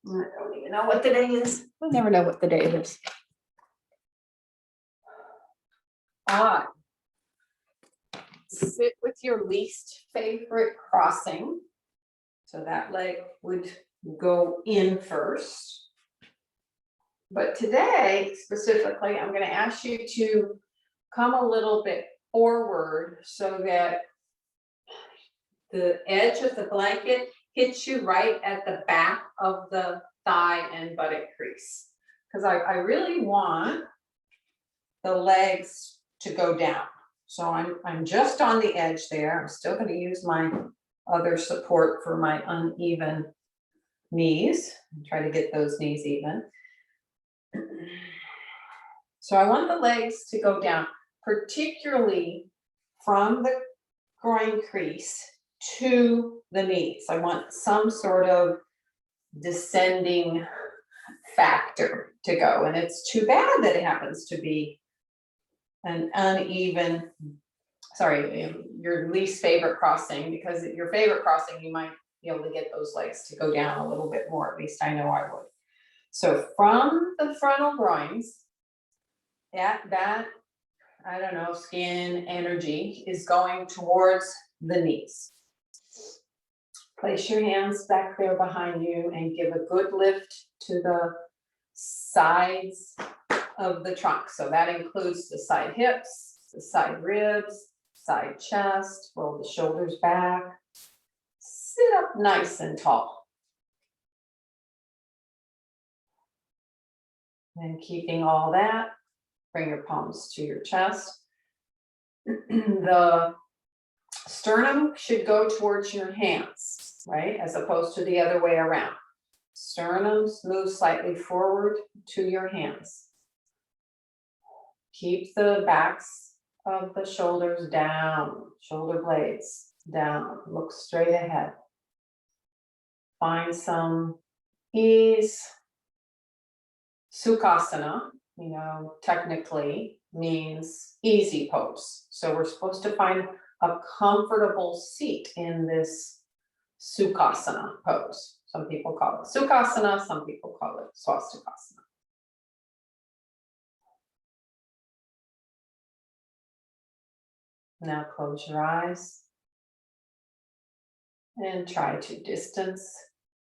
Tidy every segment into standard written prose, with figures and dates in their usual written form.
I don't even know what the day is. I never know what the day is. Sit with your least favorite crossing. So that leg would go in first. But today, specifically, I'm going to ask you to come a little bit forward so that the edge of the blanket hits you right at the back of the thigh and buttock crease. Because I really want the legs to go down. So I'm just on the edge there. I'm still going to use my other support for my uneven knees and try to get those knees even. So I want the legs to go down, particularly from the groin crease to the knees. I want some sort of descending factor to go. And it's too bad that it happens to be an uneven, your least favorite crossing, because your favorite crossing, you might be able to get those legs to go down a little bit more. At least I know I would. So from the frontal groins, that I don't know, skin energy is going towards the knees. Place your hands back there behind you and give a good lift to the sides of the trunk. So that includes the side hips, the side ribs, side chest, roll the shoulders back. Sit up nice and tall. And keeping all that, bring your palms to your chest. The sternum should go towards your hands, right? As opposed to the other way around. Sternums move slightly forward to your hands. Keep the backs of the shoulders down, shoulder blades down. Look straight ahead. Find some ease. Sukhasana, technically means easy pose. So we're supposed to find a comfortable seat in this Sukhasana pose. Some people call it Sukhasana, some people call it Swastikasana. Now close your eyes and try to distance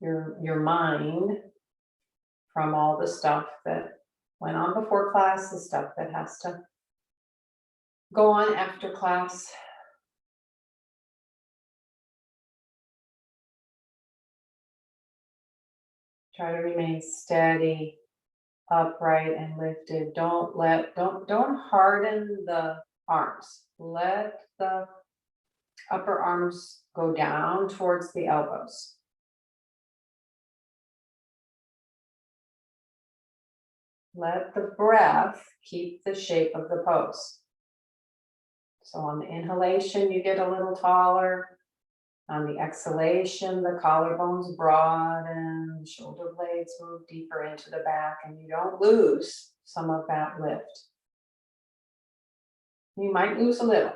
your mind from all the stuff that went on before class, the stuff that has to go on after class. Try to remain steady, upright and lifted. Don't harden the arms. Let the upper arms go down towards the elbows. Let the breath keep the shape of the pose. So on the inhalation, you get a little taller. On the exhalation, the collarbones broaden, the shoulder blades move deeper into the back, and you don't lose some of that lift. You might lose a little.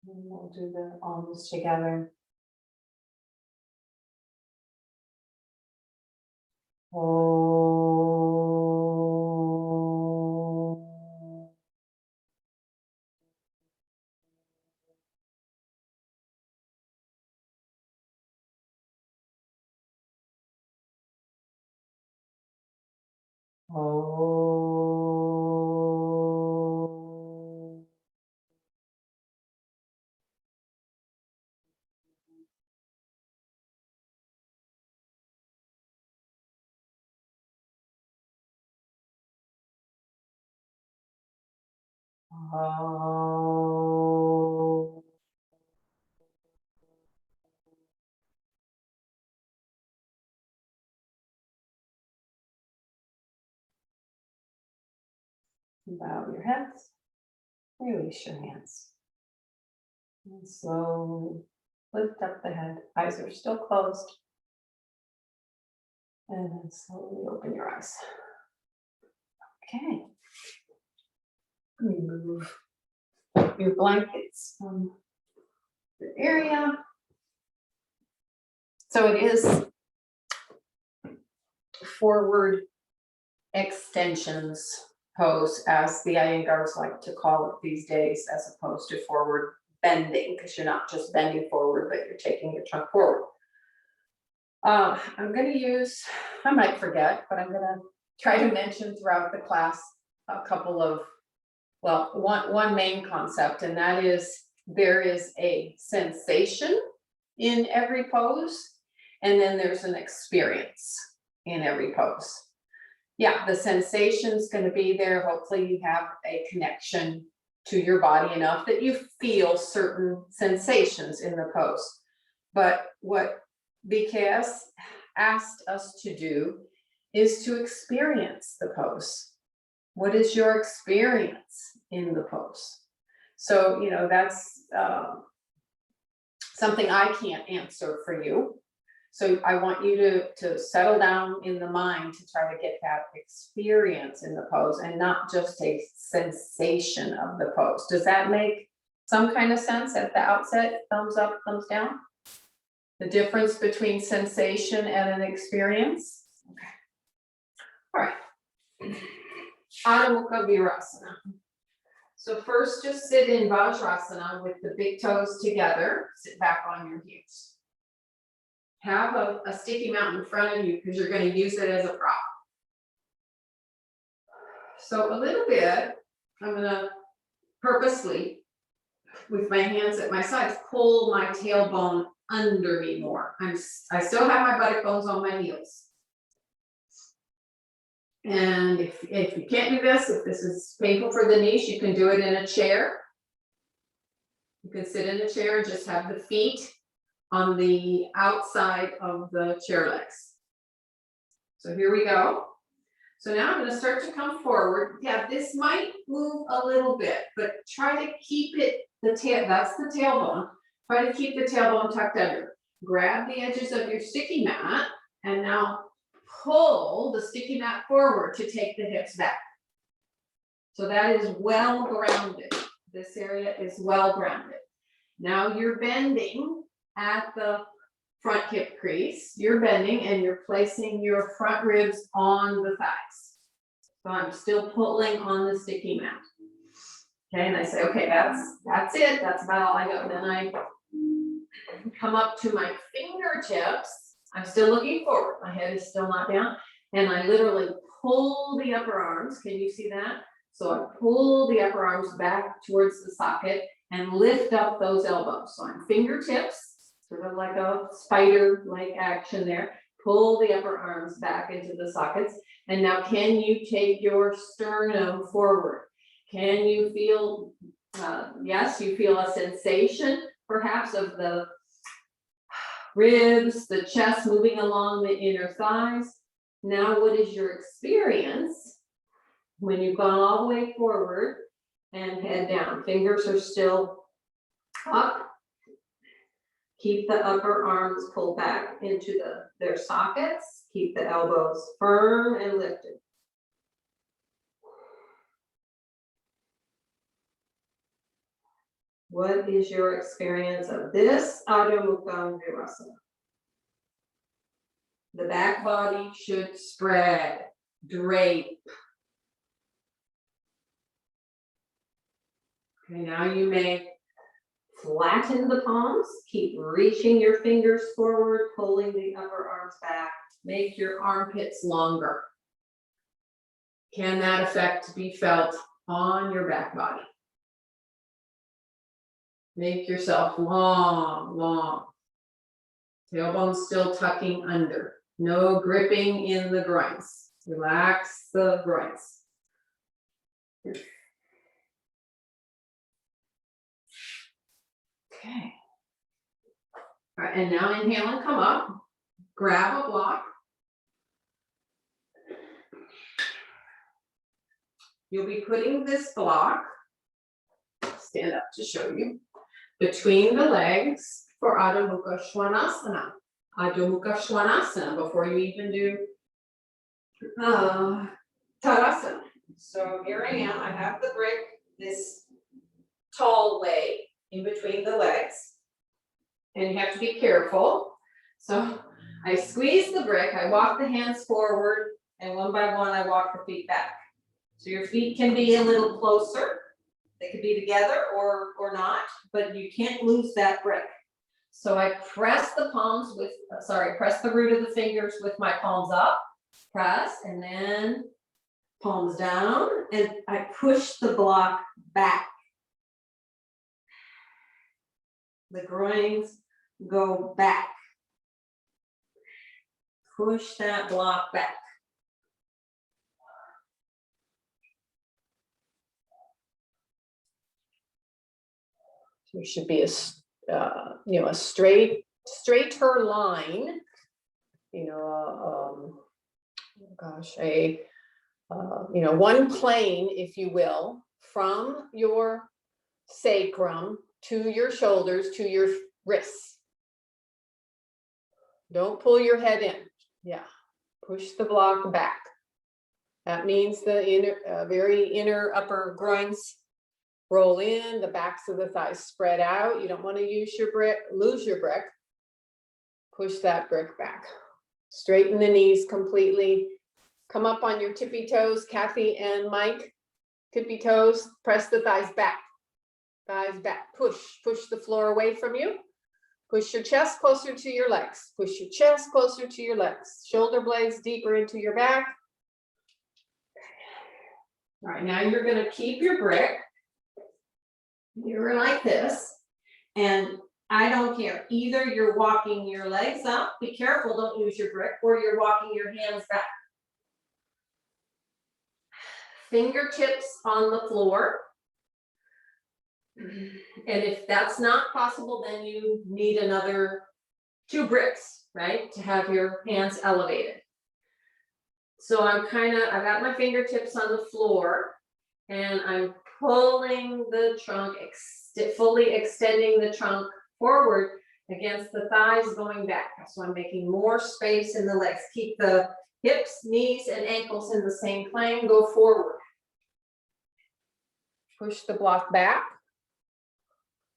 And we'll do the arms together. Bow your heads, release your hands. And slowly lift up the head. Eyes are still closed. And then slowly open your eyes. Okay. Let me move your blankets from the area. So it is forward extensions pose, as the Iyengars like to call it these days, as opposed to forward bending, because you're not just bending forward, but you're taking your trunk forward. I'm going to use, I might forget, but I'm going to try to mention throughout the class a couple of, well, one main concept, and that is there is a sensation in every pose, and then there's an experience in every pose. Yeah, the sensation's going to be there. Hopefully you have a connection to your body enough that you feel certain sensations in the pose. But what BKS asked us to do is to experience the pose. What is your experience in the pose? So, you know, that's something I can't answer for you. So I want you to settle down in the mind to try to get that experience in the pose and not just a sensation of the pose. Does that make some kind of sense at the outset? Thumbs up, thumbs down? The difference between sensation and an experience? Okay. All right. Adho Mukha Virasana. So first, just sit in Vajrasana with the big toes together. Sit back on your heels. Have a sticky mat in front of you because you're going to use it as a prop. So a little bit, I'm going to purposely, with my hands at my sides, pull my tailbone under me more. I still have my buttock bones on my heels. And if you can't do this, if this is painful for the knees, you can do it in a chair. You can sit in a chair and just have the feet on the outside of the chair legs. So here we go. So now I'm going to start to come forward. Yeah, this might move a little bit, but try to keep it, the tail, that's the tailbone. Try to keep the tailbone tucked under. Grab the edges of your sticky mat and now pull the sticky mat forward to take the hips back. So that is well grounded. This area is well grounded. Now you're bending at the front hip crease. You're bending and you're placing your front ribs on the thighs. So I'm still pulling on the sticky mat. Okay, and I say, okay, that's it. That's about all I got. Then I come up to my fingertips. I'm still looking forward. My head is still not down. And I literally pull the upper arms. Can you see that? So I pull the upper arms back towards the socket and lift up those elbows. So I'm fingertips, sort of like a spider-like action there. Pull the upper arms back into the sockets. And now can you take your sternum forward? Can you feel, yes, you feel a sensation perhaps of the ribs, the chest moving along the inner thighs. Now what is your experience when you've gone all the way forward and head down? Fingers are still up. Keep the upper arms pulled back into their sockets. Keep the elbows firm and lifted. What is your experience of this Adho Mukha Virasana? The back body should spread, drape. Okay, now you may flatten the palms, keep reaching your fingers forward, pulling the upper arms back, make your armpits longer. Can that effect be felt on your back body? Make yourself long, long. Tailbone still tucking under. No gripping in the groins. Relax the groins. Okay. All right, and now inhale and come up. Grab a block. You'll be putting this block, stand up to show you, between the legs for Adho Mukha Svanasana. Adho Mukha Svanasana before you even do Tadasana. So here I am, I have the brick this tall way in between the legs. And you have to be careful. So I squeeze the brick, I walk the hands forward, and one by one, I walk the feet back. So your feet can be a little closer. They could be together or not, but you can't lose that brick. So I press the palms with, press the root of the fingers with my palms up, press, and then palms down, and I push the block back. The groins go back. Push that block back. There should be a straighter line, one plane, if you will, from your sacrum to your shoulders to your wrists. Don't pull your head in. Yeah, push the block back. That means the very inner upper groins roll in, the backs of the thighs spread out. You don't want to lose your brick. Push that brick back. Straighten the knees completely. Come up on your tippy toes, Kathy and Mike. Tippy toes, press the thighs back. Thighs back, push the floor away from you. Push your chest closer to your legs. Push your chest closer to your legs. Shoulder blades deeper into your back. All right, now you're going to keep your brick. You're like this, and I don't care. Either you're walking your legs up, be careful, don't use your brick, or you're walking your hands back. Fingertips on the floor. And if that's not possible, then you need another 2 bricks, right? To have your hands elevated. So I've got my fingertips on the floor, and I'm pulling the trunk, fully extending the trunk forward against the thighs going back. So I'm making more space in the legs. Keep the hips, knees, and ankles in the same plane, go forward. Push the block back.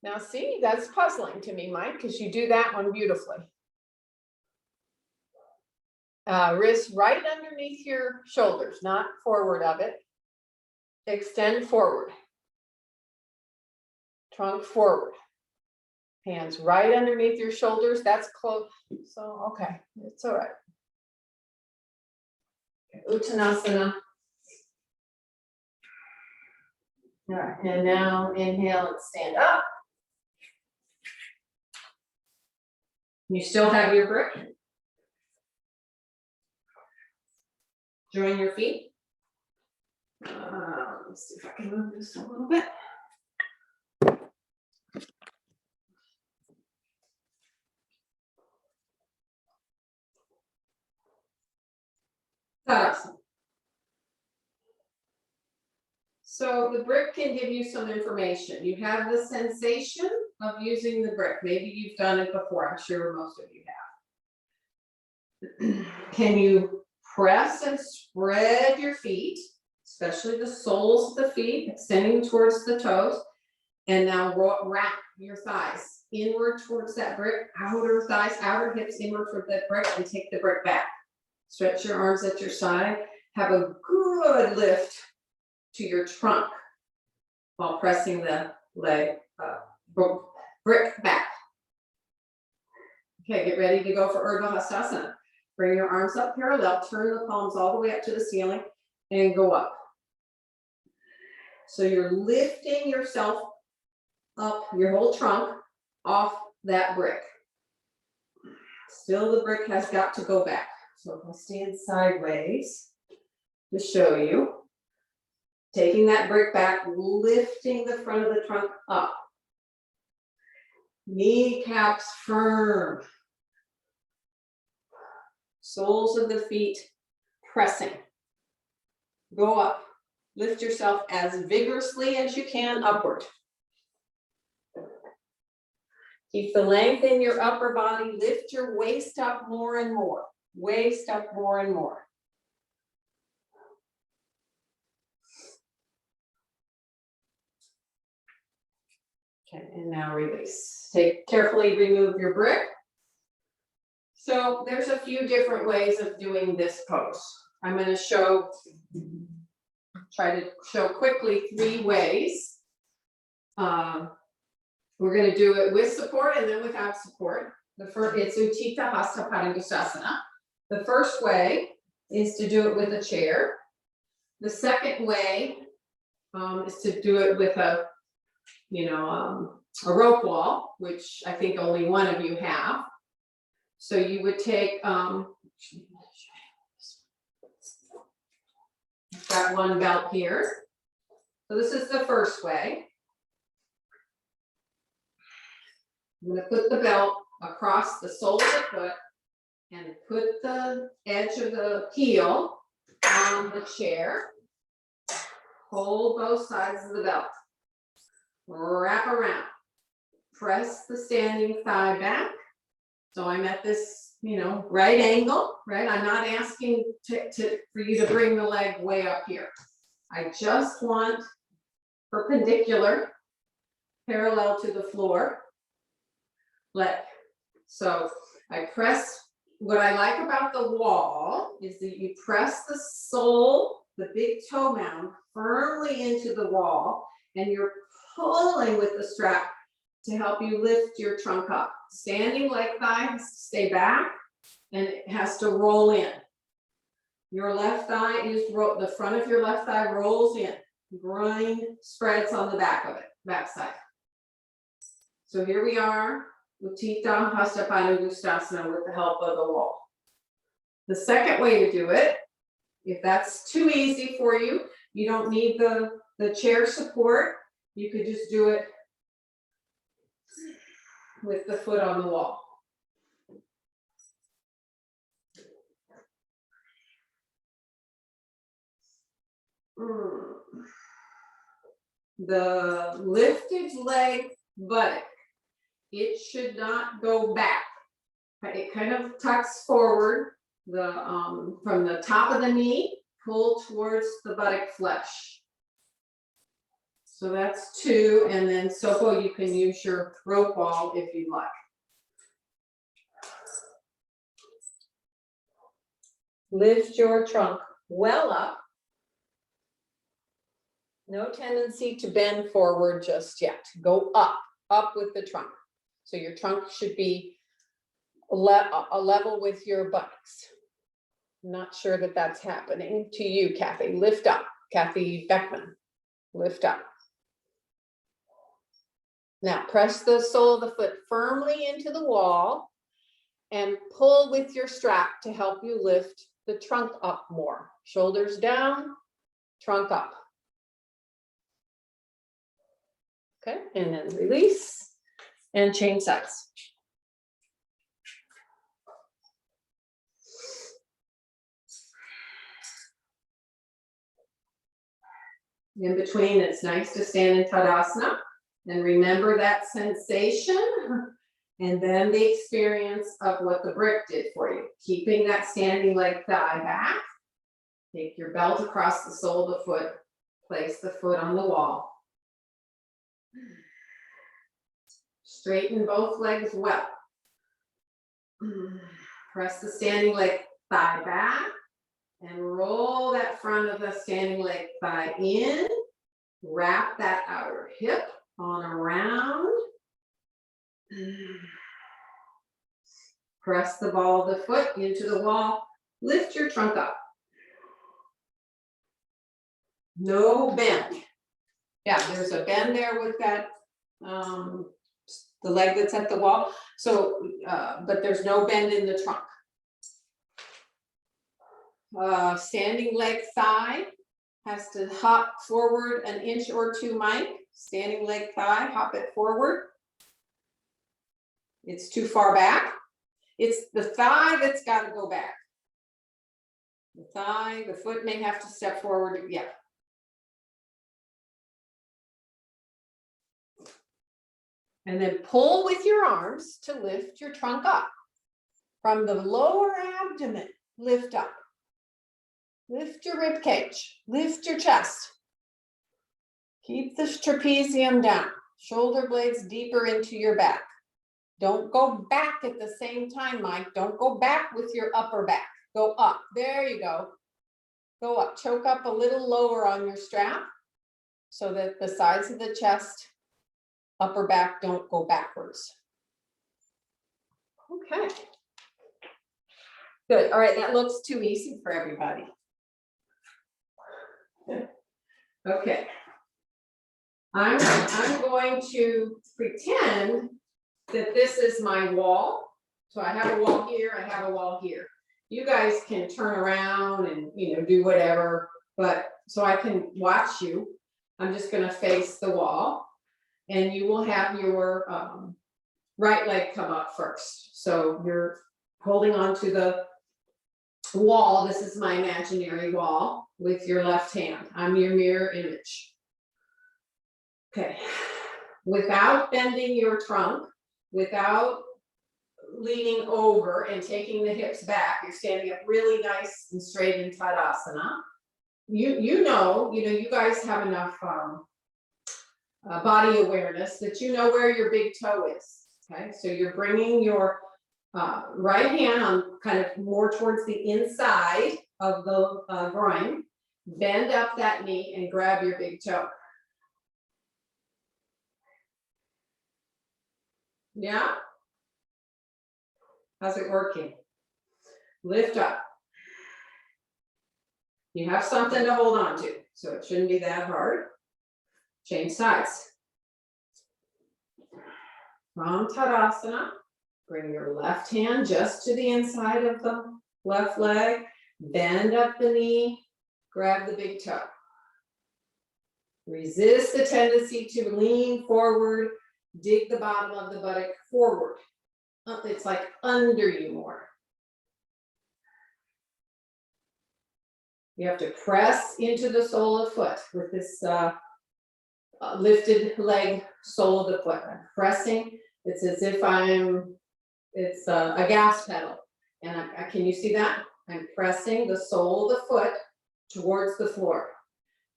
Now see, that's puzzling to me, Mike, because you do that one beautifully. Wrist right underneath your shoulders, not forward of it. Extend forward. Trunk forward. Hands right underneath your shoulders. That's close. So, okay, it's all right. Uttanasana. All right, and now inhale and stand up. You still have your brick. Join your feet. Let's see if I can move this a little bit. Tadasana. So the brick can give you some information. You have the sensation of using the brick. Maybe you've done it before. I'm sure most of you have. Can you press and spread your feet, especially the soles of the feet, extending towards the toes, and now wrap your thighs inward towards that brick, outer thighs, outer hips inward toward that brick, and take the brick back. Stretch your arms at your side. Have a good lift to your trunk while pressing the brick back. Okay, get ready to go for Urdhva Hastasana. Bring your arms up parallel, turn the palms all the way up to the ceiling, and go up. So you're lifting yourself up, your whole trunk, off that brick. Still, the brick has got to go back. So if I stand sideways to show you, taking that brick back, lifting the front of the trunk up. Kneecaps firm. Soles of the feet pressing. Go up. Lift yourself as vigorously as you can upward. Keep the length in your upper body. Lift your waist up more and more. Waist up more and more. Okay, and now release. Carefully remove your brick. So there's a few different ways of doing this pose. I'm going to try to show quickly 3 ways. We're going to do it with support and then without support. It's Utthita Hasta Padangusthasana. The first way is to do it with a chair. The second way is to do it with a rope wall, which I think only one of you have. So you would take, I've got one belt here. So this is the first way. I'm going to put the belt across the sole of the foot and put the edge of the heel on the chair. Hold both sides of the belt. Wrap around. Press the standing thigh back. So I'm at this, right angle, right? I'm not asking for you to bring the leg way up here. I just want perpendicular, parallel to the floor leg. So I press, what I like about the wall is that you press the sole, the big toe mound, firmly into the wall, and you're pulling with the strap to help you lift your trunk up. Standing leg thigh has to stay back and it has to roll in. Your left thigh is, the front of your left thigh rolls in. Groin spreads on the back of it, back side. So here we are, Utthita Hasta Padangusthasana with the help of the wall. The second way to do it, if that's too easy for you, you don't need the chair support, you could just do it with the foot on the wall. The lifted leg buttock, it should not go back. It kind of tucks forward from the top of the knee, pull towards the buttock flesh. So that's 2, and then Soko, you can use your rope wall if you like. Lift your trunk well up. No tendency to bend forward just yet. Go up with the trunk. So your trunk should be a level with your buttocks. I'm not sure that that's happening to you, Kathy. Lift up, Kathy Beckman. Lift up. Now press the sole of the foot firmly into the wall and pull with your strap to help you lift the trunk up more. Shoulders down, trunk up. Okay, and then release and change sides. In between, it's nice to stand in Tadasana and remember that sensation and then the experience of what the brick did for you. Keeping that standing leg thigh back. Take your belt across the sole of the foot. Place the foot on the wall. Straighten both legs well. Press the standing leg thigh back and roll that front of the standing leg thigh in. Wrap that outer hip on around. Press the ball of the foot into the wall. Lift your trunk up. No bend. Yeah, there's a bend there with that, the leg that's at the wall. So, but there's no bend in the trunk. Standing leg thigh has to hop forward an inch or 2, Mike. Standing leg thigh, hop it forward. It's too far back. It's the thigh that's got to go back. The thigh, the foot may have to step forward. Yeah. And then pull with your arms to lift your trunk up. From the lower abdomen, lift up. Lift your rib cage, lift your chest. Keep the trapezium down. shoulder blades deeper into your back. Don't go back at the same time, Mike. Don't go back with your upper back. Go up. There you go. Go up. Choke up a little lower on your strap so that the sides of the chest, upper back don't go backwards. Okay. Good. All right. That looks too easy for everybody. Okay. I'm going to pretend that this is my wall. So I have a wall here, I have a wall here. You guys can turn around and, you know, do whatever, but so I can watch you. I'm just going to face the wall, and you will have your right leg come up first. So you're holding on to the wall. This is my imaginary wall with your left hand. I'm your mirror image. Okay. Without bending your trunk, without leaning over and taking the hips back, you're standing up really nice and straight in Tadasana. You know, you guys have enough body awareness that you know where your big toe is. Okay, so you're bringing your right hand on kind of more towards the inside of the groin. Bend up that knee and grab your big toe. Yeah? How's it working? Lift up. You have something to hold on to, so it shouldn't be that hard. Change sides. From Tadasana, bring your left hand just to the inside of the left leg. Bend up the knee, grab the big toe. Resist the tendency to lean forward, dig the bottom of the buttock forward. It's like under you more. You have to press into the sole of the foot with this lifted leg sole of the foot. I'm pressing. It's as if it's a gas pedal. And can you see that? I'm pressing the sole of the foot towards the floor.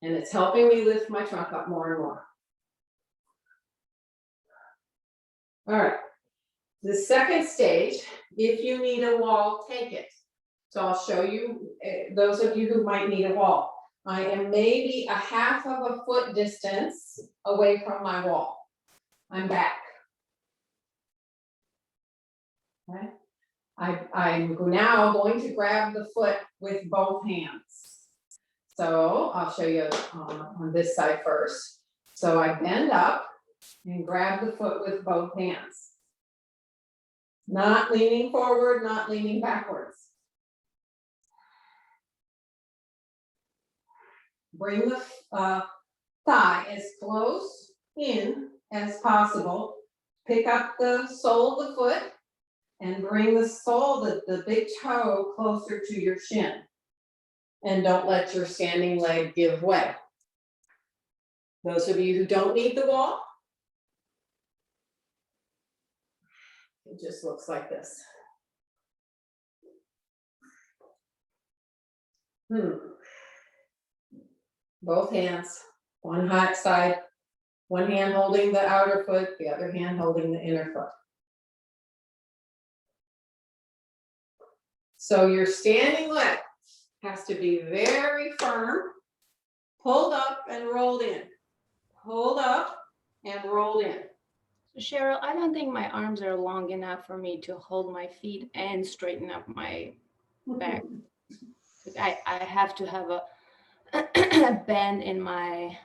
And it's helping me lift my trunk up more and more. All right. The second stage, if you need a wall, take it. So I'll show you, those of you who might need a wall. I am maybe a half of a foot distance away from my wall. I'm back. Okay. I'm now going to grab the foot with both hands. So I'll show you on this side first. So I bend up and grab the foot with both hands. Not leaning forward, not leaning backwards. Bring the thigh as close in as possible. Pick up the sole of the foot and bring the sole, the big toe, closer to your shin. And don't let your standing leg give way. Those of you who don't need the wall, it just looks like this. Both hands, one hot side, one hand holding the outer foot, the other hand holding the inner foot. So your standing leg has to be very firm, pulled up and rolled in. Pulled up and rolled in. Sheryl, I don't think my arms are long enough for me to hold my feet and straighten up my back. I have to have a bend in my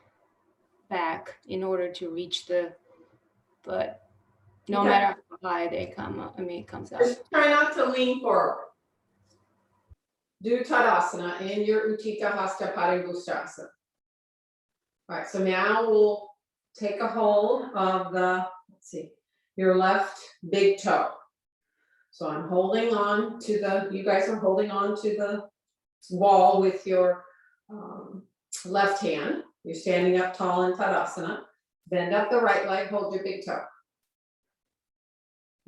back in order to reach the foot. No matter how high they come up, it comes up. Just try not to lean forward. Do Tadasana in your Utthita Hasta Parivustrasana. All right, so now we'll take a hold of your left big toe. So I'm holding on to you guys are holding on to the wall with your left hand. You're standing up tall in Tadasana. Bend up the right leg, hold your big toe.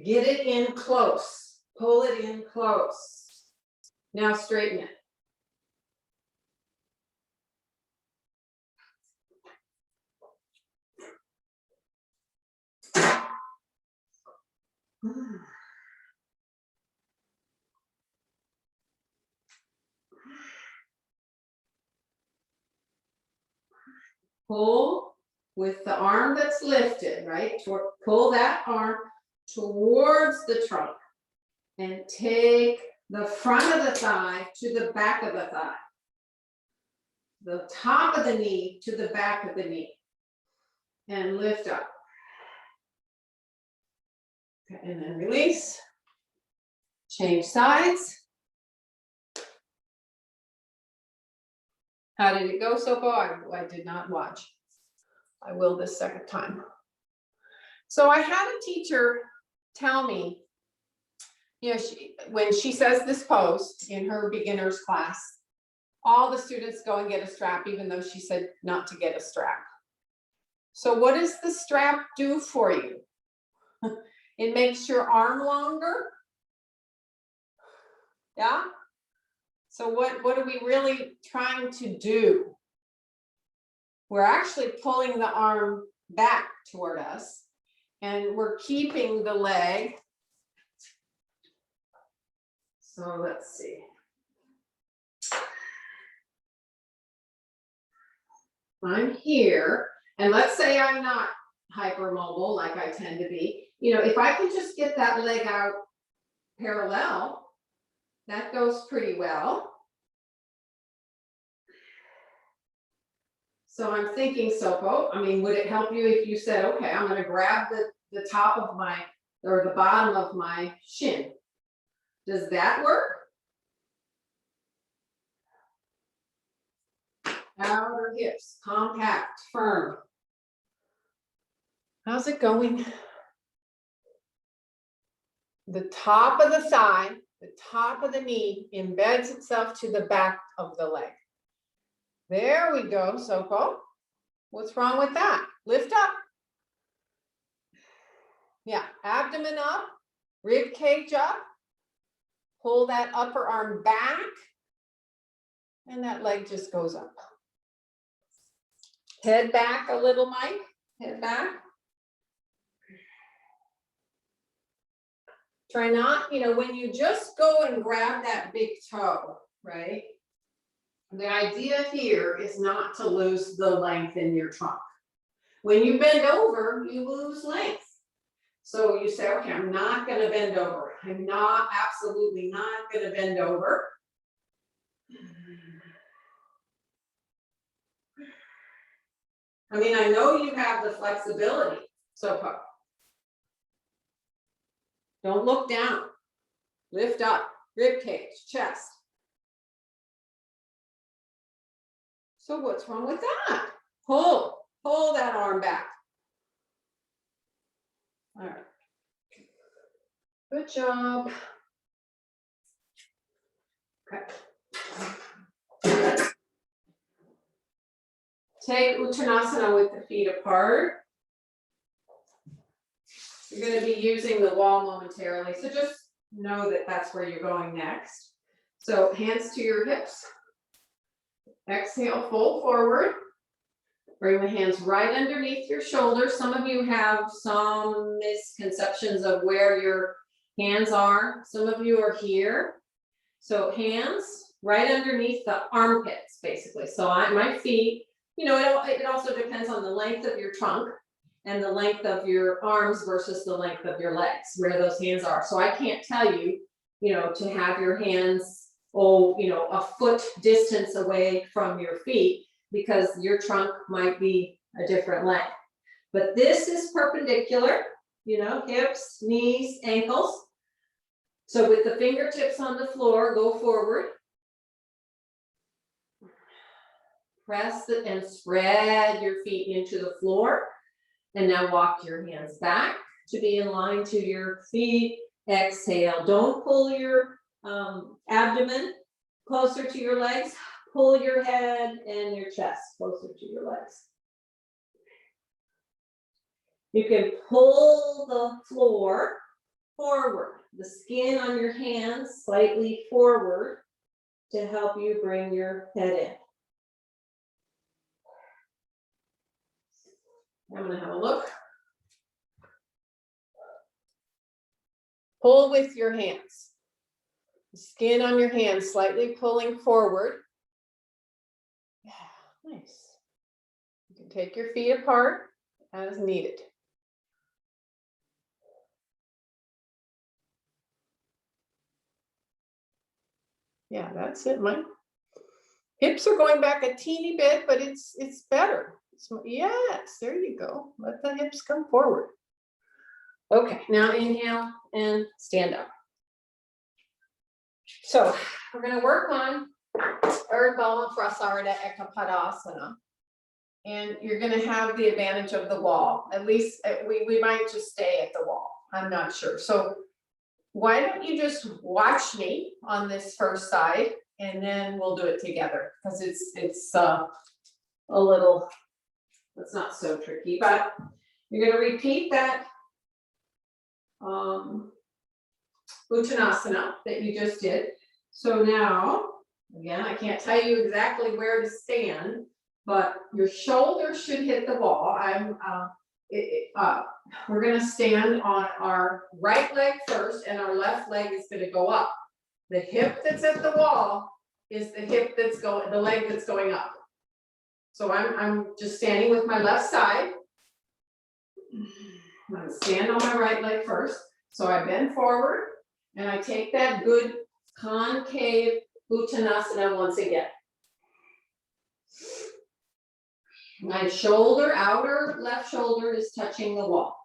Get it in close, pull it in close. Now straighten it. Pull with the arm that's lifted, right? Pull that arm towards the trunk and take the front of the thigh to the back of the thigh. The top of the knee to the back of the knee. And lift up. Okay, and then release. Change sides. How did it go so far? I did not watch. I will this second time. So I had a teacher tell me, you know, when she says this pose in her beginner's class, all the students go and get a strap, even though she said not to get a strap. So what does the strap do for you? It makes your arm longer. Yeah? So what are we really trying to do? We're actually pulling the arm back toward us, and we're keeping the leg. So let's see. I'm here, and let's say I'm not hypermobile like I tend to be. You know, if I can just get that leg out parallel, that goes pretty well. So I'm thinking, Sopo, I mean, would it help you if you said, okay, I'm going to grab the top of my, or the bottom of my shin? Does that work? Outer hips, compact, firm. How's it going? The top of the thigh, the top of the knee embeds itself to the back of the leg. There we go, Sopo. What's wrong with that? Lift up. Yeah, abdomen up, rib cage up. Pull that upper arm back, and that leg just goes up. Head back a little, Mike. Head back. Try not, you know, when you just go and grab that big toe, right? The idea here is not to lose the length in your trunk. When you bend over, you lose length. So you say, okay, I'm not going to bend over. I'm not, absolutely not going to bend over. I mean, I know you have the flexibility, so don't look down. Lift up, rib cage, chest. So what's wrong with that? Pull that arm back. All right. Good job. Okay. Take Uttanasana with the feet apart. You're going to be using the wall momentarily, so just know that that's where you're going next. So hands to your hips. Exhale, fold forward. Bring the hands right underneath your shoulders. Some of you have some misconceptions of where your hands are. Some of you are here. So hands right underneath the armpits, basically. So my feet, you know, it also depends on the length of your trunk and the length of your arms versus the length of your legs, where those hands are. So I can't tell you, you know, to have your hands, you know, a foot distance away from your feet, because your trunk might be a different length. But this is perpendicular, you know, hips, knees, ankles. So with the fingertips on the floor, go forward. Press it and spread your feet into the floor. And now walk your hands back to be in line to your feet. Exhale. Don't pull your abdomen closer to your legs. Pull your head and your chest closer to your legs. You can pull the floor forward, the skin on your hands slightly forward to help you bring your head in. I'm going to have a look. pull with your hands. Skin on your hands slightly pulling forward. Yeah, nice. You can take your feet apart as needed. Yeah, that's it, Mike. Hips are going back a teeny bit, but it's better. Yes, there you go. Let the hips come forward. Okay, now inhale and stand up. So we're going to work on Urdhva Prasarita Ekapadasana. And you're going to have the advantage of the wall. At least we might just stay at the wall. I'm not sure. So why don't you just watch me on this first side, and then we'll do it together, because it's a little, it's not so tricky, but you're going to repeat that Uttanasana that you just did. So now, again, I can't tell you exactly where to stand, but your shoulders should hit the wall. We're going to stand on our right leg first, and our left leg is going to go up. The hip that's at the wall is the hip that's going, the leg that's going up. So I'm just standing with my left side. I'm going to stand on my right leg first. So I bend forward and I take that good concave Uttanasana once again. My shoulder, outer left shoulder is touching the wall.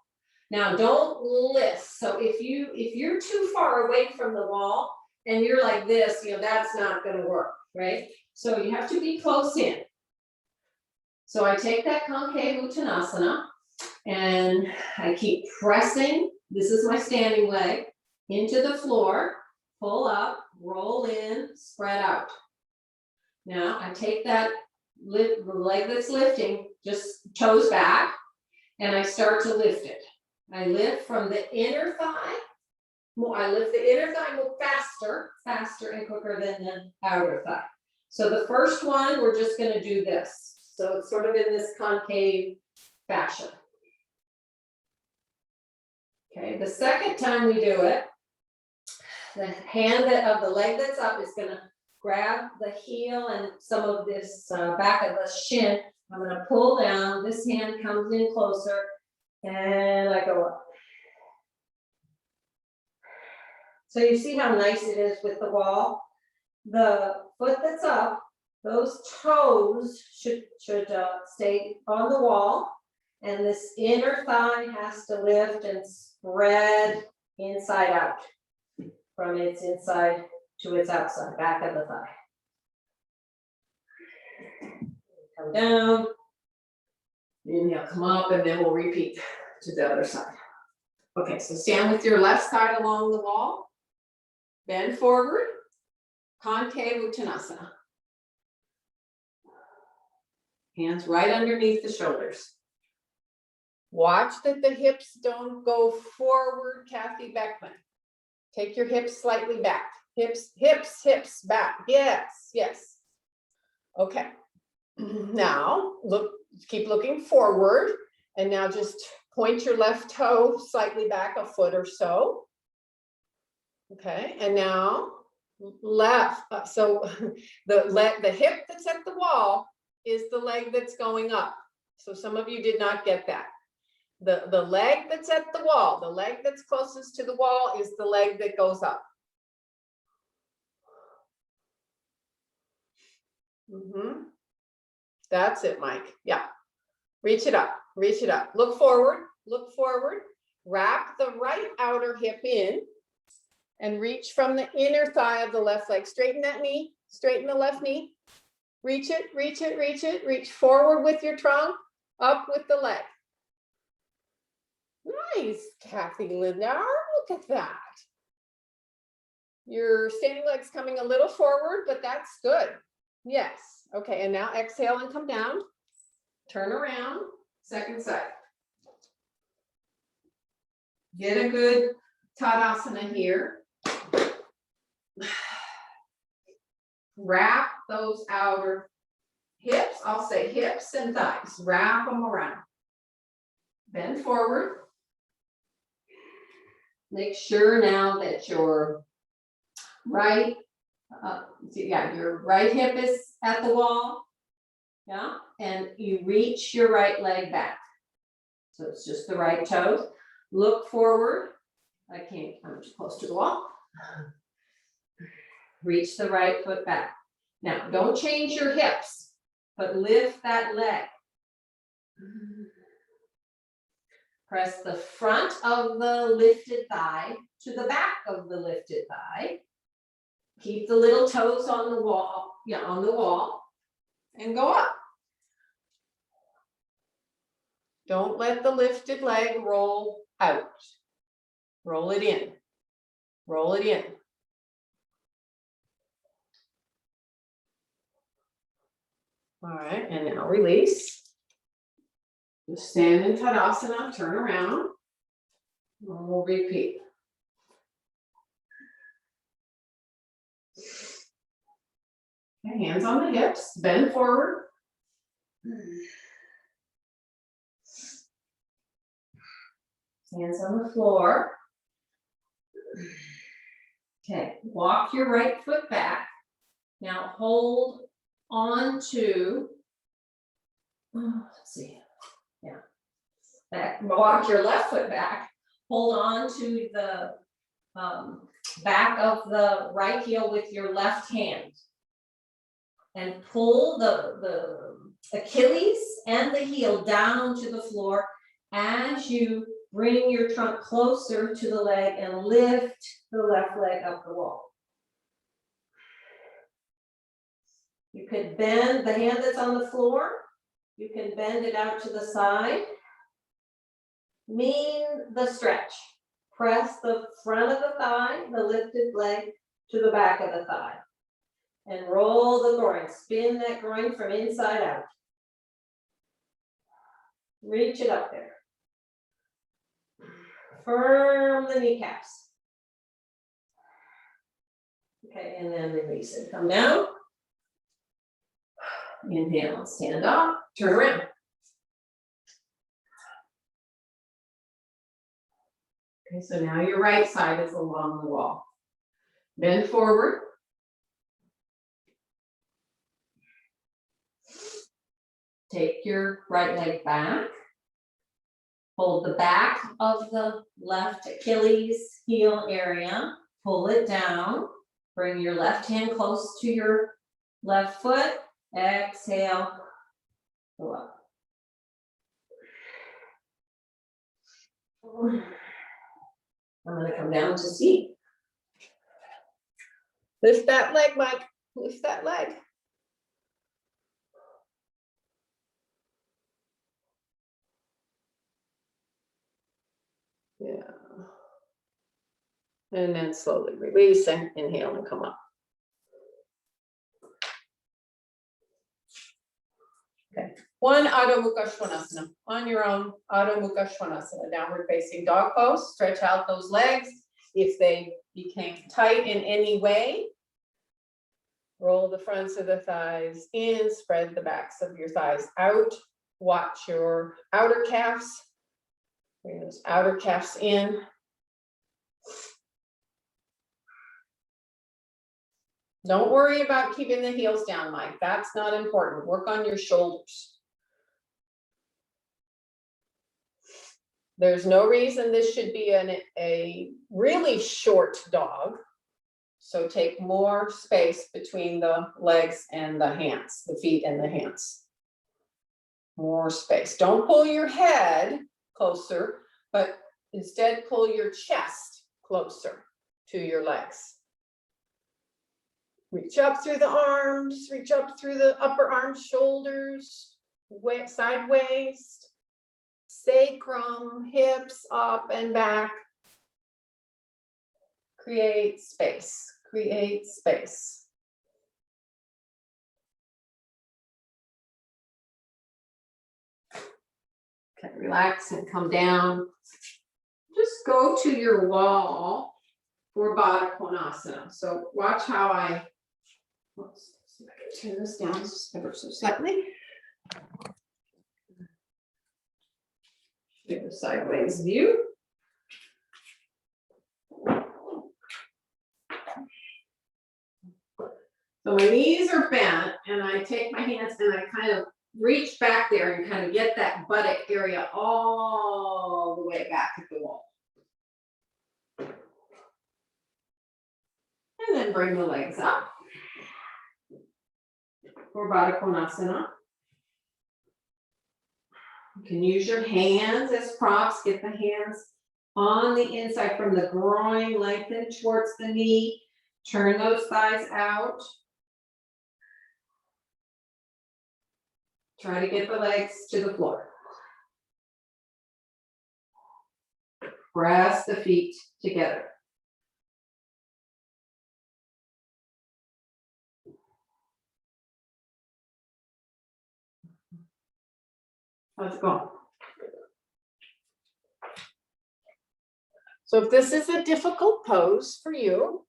Now don't list. So if you're too far away from the wall and you're like this, that's not going to work, right? So you have to be close in. So I take that concave Uttanasana and I keep pressing. This is my standing leg into the floor, pull up, roll in, spread out. Now I take that the leg that's lifting, just toes back, and I start to lift it. I lift from the inner thigh. I lift the inner thigh more faster and quicker than the outer thigh. So the first one, we're just going to do this. So it's sort of in this concave fashion. Okay, the second time we do it, the hand of the leg that's up is going to grab the heel and some of this back of the shin. I'm going to pull down. This hand comes in closer and I go up. So you see how nice it is with the wall? The foot that's up, those toes should stay on the wall, and this inner thigh has to lift and spread inside out from its inside to its outside, back of the thigh. Come down, inhale, come up, and then we'll repeat to the other side. Okay, so stand with your left side along the wall, bend forward, concave Uttanasana. Hands right underneath the shoulders. Watch that the hips don't go forward, Kathy Beckman. Take your hips slightly back. Hips back. Yes. Okay. Now, keep looking forward. And now just point your left toe slightly back a foot or so. Okay, and now left. So the hip that's at the wall is the leg that's going up. So some of you did not get that. The leg that's at the wall, the leg that's closest to the wall is the leg that goes up. That's it, Mike. Yeah. Reach it up. Look forward. Wrap the right outer hip in and reach from the inner thigh of the left leg. Straighten that knee. Straighten the left knee. Reach it. Reach forward with your trunk, up with the leg. Nice, Kathy Lindar. Look at that. Your standing leg's coming a little forward, but that's good. Yes. Okay, and now exhale and come down. Turn around, second side. Get a good Tadasana here. Wrap those outer hips. I'll say hips and thighs. Wrap them around. Bend forward. Make sure now that your right, your right hip is at the wall. Yeah, and you reach your right leg back. So it's just the right toes. Look forward. I'm too close to the wall. Reach the right foot back. Now, don't change your hips, but lift that leg. Press the front of the lifted thigh to the back of the lifted thigh. Keep the little toes on the wall, on the wall, and go up. Don't let the lifted leg roll out. Roll it in. Roll it in. All right, and now release. Just stand in Tadasana, turn around, and we'll repeat. Okay, hands on the hips, bend forward. Hands on the floor. Okay, walk your right foot back. Now hold on to, let's see, back, walk your left foot back. Hold on to the back of the right heel with your left hand. And pull the Achilles and the heel down to the floor as you bring your trunk closer to the leg and lift the left leg up the wall. You could bend the hand that's on the floor. You can bend it out to the side. Mean the stretch. Press the front of the thigh, the lifted leg, to the back of the thigh. And roll the groin. Spin that groin from inside out. Reach it up there. Firm the kneecaps. Okay, and then release it. Come down. Inhale, stand up, turn around. Okay, so now your right side is along the wall. Bend forward. Take your right leg back. Hold the back of the left Achilles heel area. Pull it down. Bring your left hand close to your left foot. Exhale. Go up. I'm going to come down to seat. Lift that leg, Mike. Lift that leg. Yeah. And then slowly release and inhale and come up. Okay. One Adho Mukha Svanasana. On your own, Adho Mukha Svanasana, downward facing dog pose. Stretch out those legs. If they became tight in any way, roll the fronts of the thighs in, spread the backs of your thighs out. Watch your outer calves. Bring those outer calves in. Don't worry about keeping the heels down, Mike. That's not important. Work on your shoulders. There's no reason this should be a really short dog. So take more space between the legs and the hands, the feet and the hands. More space. Don't pull your head closer, but instead pull your chest closer to your legs. Reach up through the arms, reach up through the upper arms, shoulders, side waist, sacrum, hips up and back. Create space, create space. Okay, relax and come down. Just go to your wall for Baddha Konasana. So watch how let's see if I can turn this down ever so slightly. Give a sideways view. So my knees are bent and I take my hands and I kind of reach back there and kind of get that buttock area all the way back at the wall. And then bring the legs up for Baddha Konasana. You can use your hands as props. Get the hands on the inside from the groin, lengthen towards the knee. Turn those thighs out. Try to get the legs to the floor. Press the feet together. How's it going? So if this is a difficult pose for you,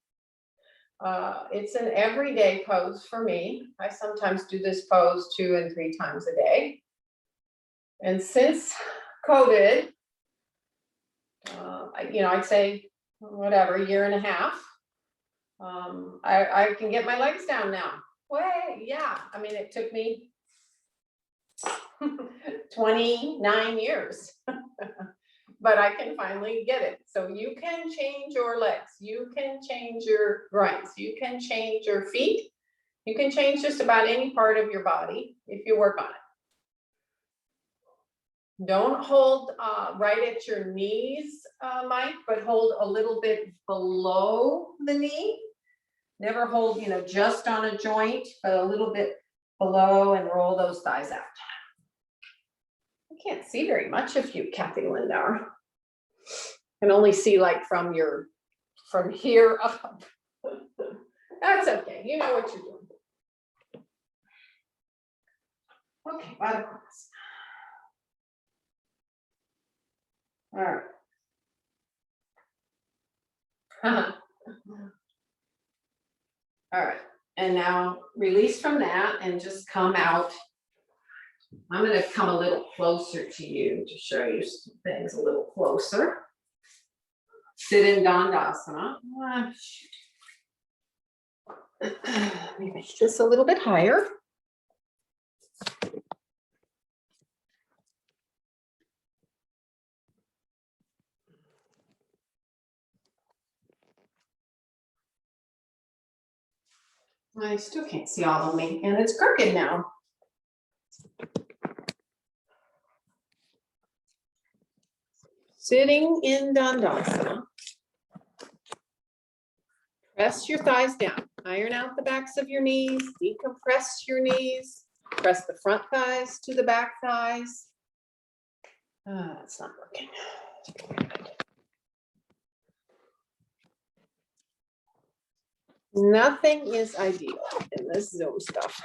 it's an everyday pose for me. I sometimes do this pose 2 and 3 times a day. And since COVID, I'd say whatever, 1.5 years, I can get my legs down now. Yeah. I mean, it took me 29 years, but I can finally get it. So you can change your legs, you can change your groins, you can change your feet, you can change just about any part of your body if you work on it. Don't hold right at your knees, Mike, but hold a little bit below the knee. Never hold, just on a joint, but a little bit below, and roll those thighs out. I can't see very much of you, Kathy Lindauer. I can only see like from here up. That's okay. You know what you're doing. Okay, Baddha Konasana. All right. All right. And now release from that and just come out. I'm going to come a little closer to you to show you some things a little closer. Sit in Dandasana. Let me make this a little bit higher. I still can't see all of me, and it's crooked now. Sitting in Dandasana. Press your thighs down. Iron out the backs of your knees. Decompress your knees. Press the front thighs to the back thighs. It's not working. Nothing is ideal in this Zoom stuff.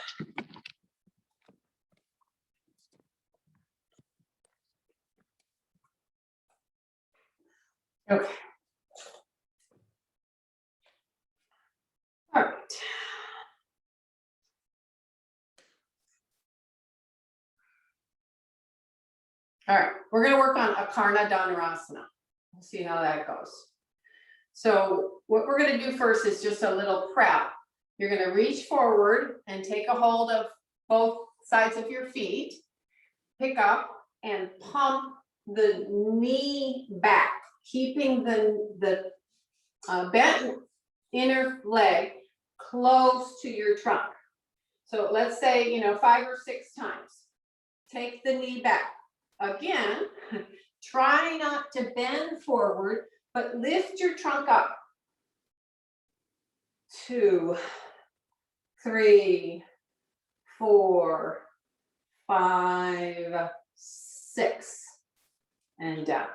Okay. All right. All right, we're going to work on Akarna Dhanurasana. We'll see how that goes. So what we're going to do first is just a little prep. You're going to reach forward and take a hold of both sides of your feet, pick up and pump the knee back, keeping the bent inner leg close to your trunk. So let's say, 5 or 6 times. Take the knee back. Again, try not to bend forward, but lift your trunk up. 2, 3, 4, 5, 6, and down.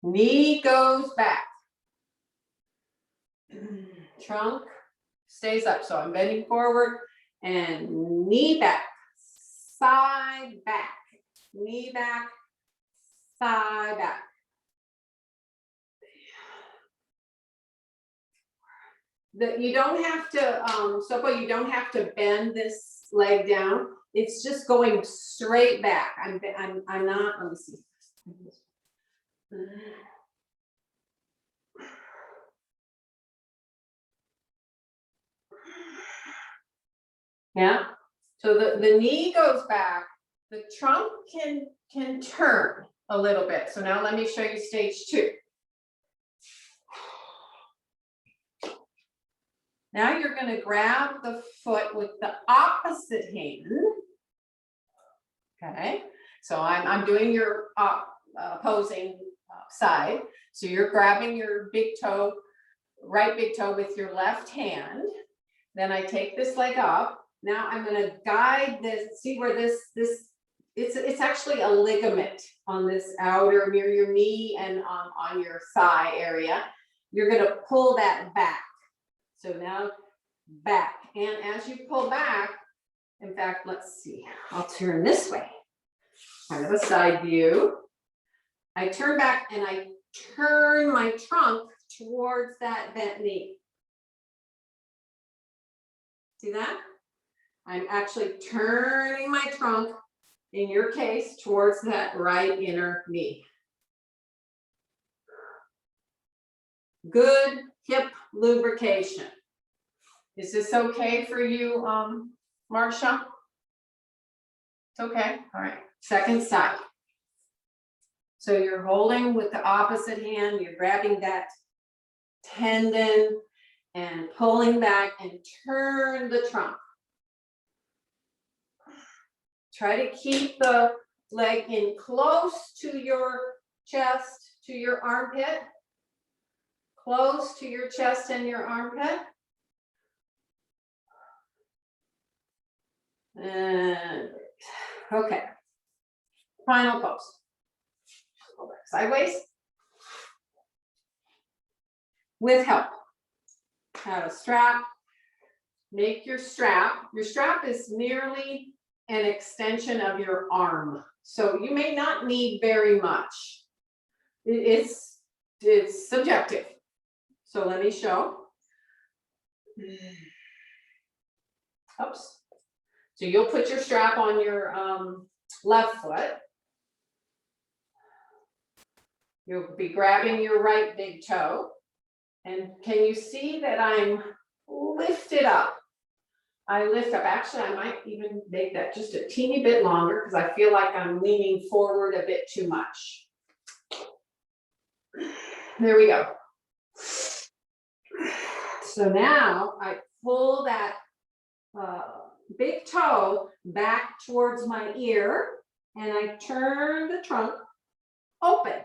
Knee goes back. Trunk stays up. So I'm bending forward and knee back, side back, knee back, side back. You don't have to, Sopo, you don't have to bend this leg down. It's just going straight back. I'm not, let me see. Yeah, so the knee goes back, the trunk can turn a little bit. So now let me show you stage 2. Now you're going to grab the foot with the opposite hand. Okay, so I'm doing your opposing side. So you're grabbing your big toe, right big toe with your left hand. Then I take this leg up. Now I'm going to guide this. See where this it's actually a ligament on this outer near your knee and on your thigh area. You're going to pull that back. So now back, and as you pull back, in fact, let's see, I'll turn this way, kind of a side view. I turn back and I turn my trunk towards that bent knee. See that? I'm actually turning my trunk, in your case, towards that right inner knee. Good hip lubrication. Is this okay for you, Marcia? It's okay. All right. Second side. So you're holding with the opposite hand, you're grabbing that tendon and pulling back and turn the trunk. Try to keep the leg in close to your chest, to your armpit. Close to your chest and your armpit. And okay. Final pose. Go back sideways. With help. Have a strap. Make your strap. Your strap is merely an extension of your arm. So you may not need very much. It's subjective. So let me show. Oops. So you'll put your strap on your left foot. You'll be grabbing your right big toe. And can you see that I'm lifted up? I lift up. Actually, I might even make that just a teeny bit longer because I feel like I'm leaning forward a bit too much. There we go. So now I pull that big toe back towards my ear and I turn the trunk open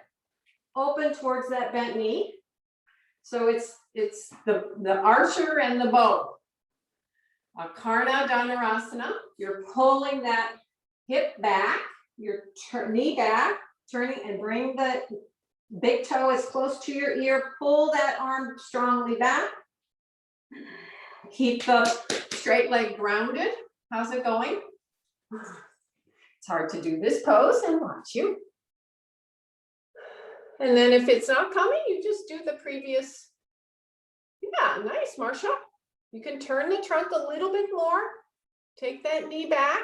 towards that bent knee. So it's the archer and the bow. Karna Dhanurasana. You're pulling that hip back, your knee back, turning and bring the big toe as close to your ear. Pull that arm strongly back. Keep the straight leg grounded. How's it going? It's hard to do this pose and watch you. And then if it's not coming, you just do the previous. Yeah, nice, Marcia. You can turn the trunk a little bit more. Take that knee back.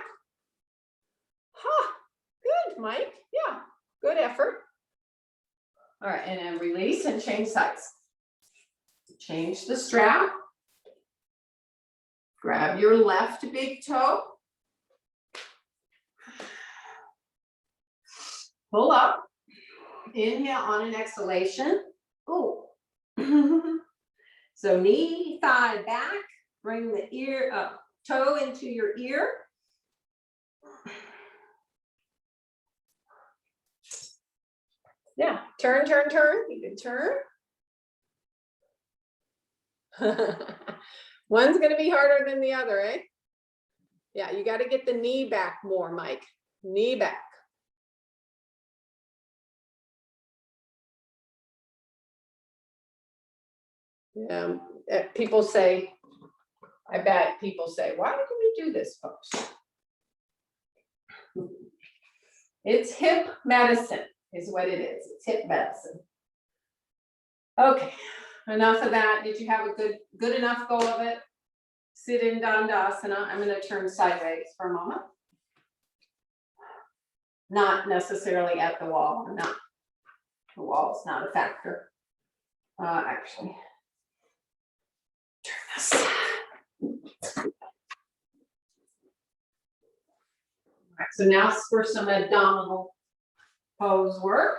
Good, Mike. Yeah, good effort. All right, and then release and change sides. Change the strap. Grab your left big toe. Pull up. Inhale on an exhalation. Oh. So knee, thigh back. Bring the ear up, toe into your ear. Yeah, turn. You can turn. One's going to be harder than the other, eh? Yeah, you got to get the knee back more, Mike. Knee back. Yeah, people say, I bet people say, why do we do this, folks? It's hip medicine is what it is. It's hip medicine. Okay, enough of that. Did you have a good enough go of it? Sit in Dandasana. I'm going to turn sideways for a moment. Not necessarily at the wall. Not the wall is not a factor. Actually, turn this. Right, so now for some abdominal pose work.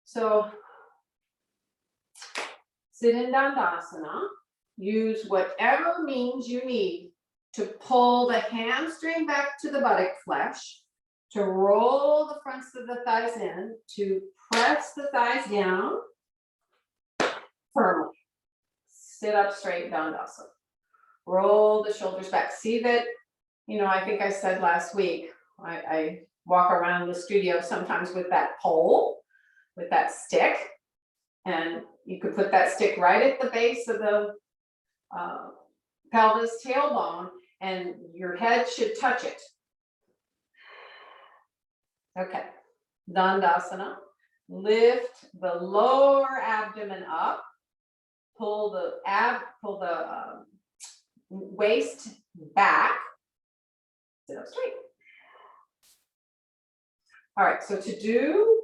So sit in Dandasana. Use whatever means you need to pull the hamstring back to the buttock flesh, to roll the fronts of the thighs in, to press the thighs down firmly. Sit up straight, Dandasana. Roll the shoulders back. See that, you know, I think I said last week, I walk around the studio sometimes with that pole, with that stick, and you could put that stick right at the base of the pelvis tailbone, and your head should touch it. Okay, Dandasana. Lift the lower abdomen up. Pull the waist back. Sit up straight. All right, so to do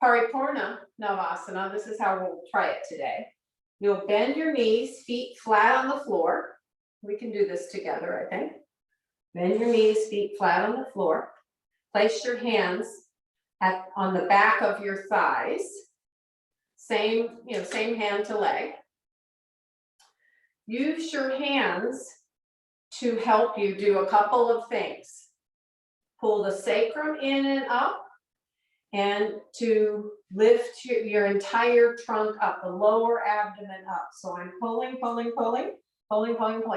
Paripurna Navasana, this is how we'll try it today. You'll bend your knees, feet flat on the floor. We can do this together, I think. Bend your knees, feet flat on the floor. Place your hands on the back of your thighs. Same hand to leg. Use your hands to help you do a couple of things. Pull the sacrum in and up, and to lift your entire trunk up, the lower abdomen up. So I'm pulling.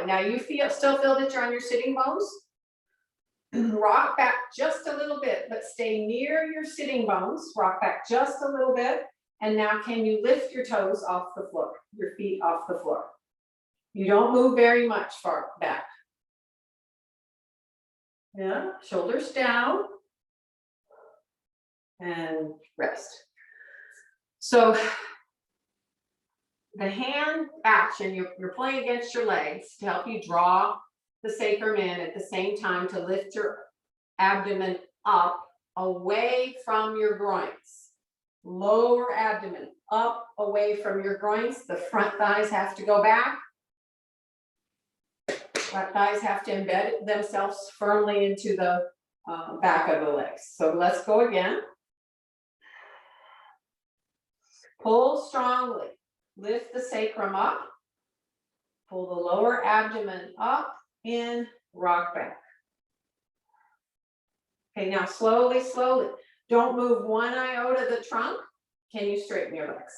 Now you still feel that you're on your sitting bones? Rock back just a little bit, but stay near your sitting bones. Rock back just a little bit. And now can you lift your toes off the floor, your feet off the floor? You don't move very much far back. Yeah, shoulders down. And rest. So the hand action, you're pulling against your legs to help you draw the sacrum in at the same time to lift your abdomen up away from your groins. Lower abdomen up away from your groins. The front thighs have to go back. Front thighs have to embed themselves firmly into the back of the legs. So let's go again. Pull strongly. Lift the sacrum up. Pull the lower abdomen up, in, rock back. Okay, now slowly. Don't move one iota the trunk. Can you straighten your legs?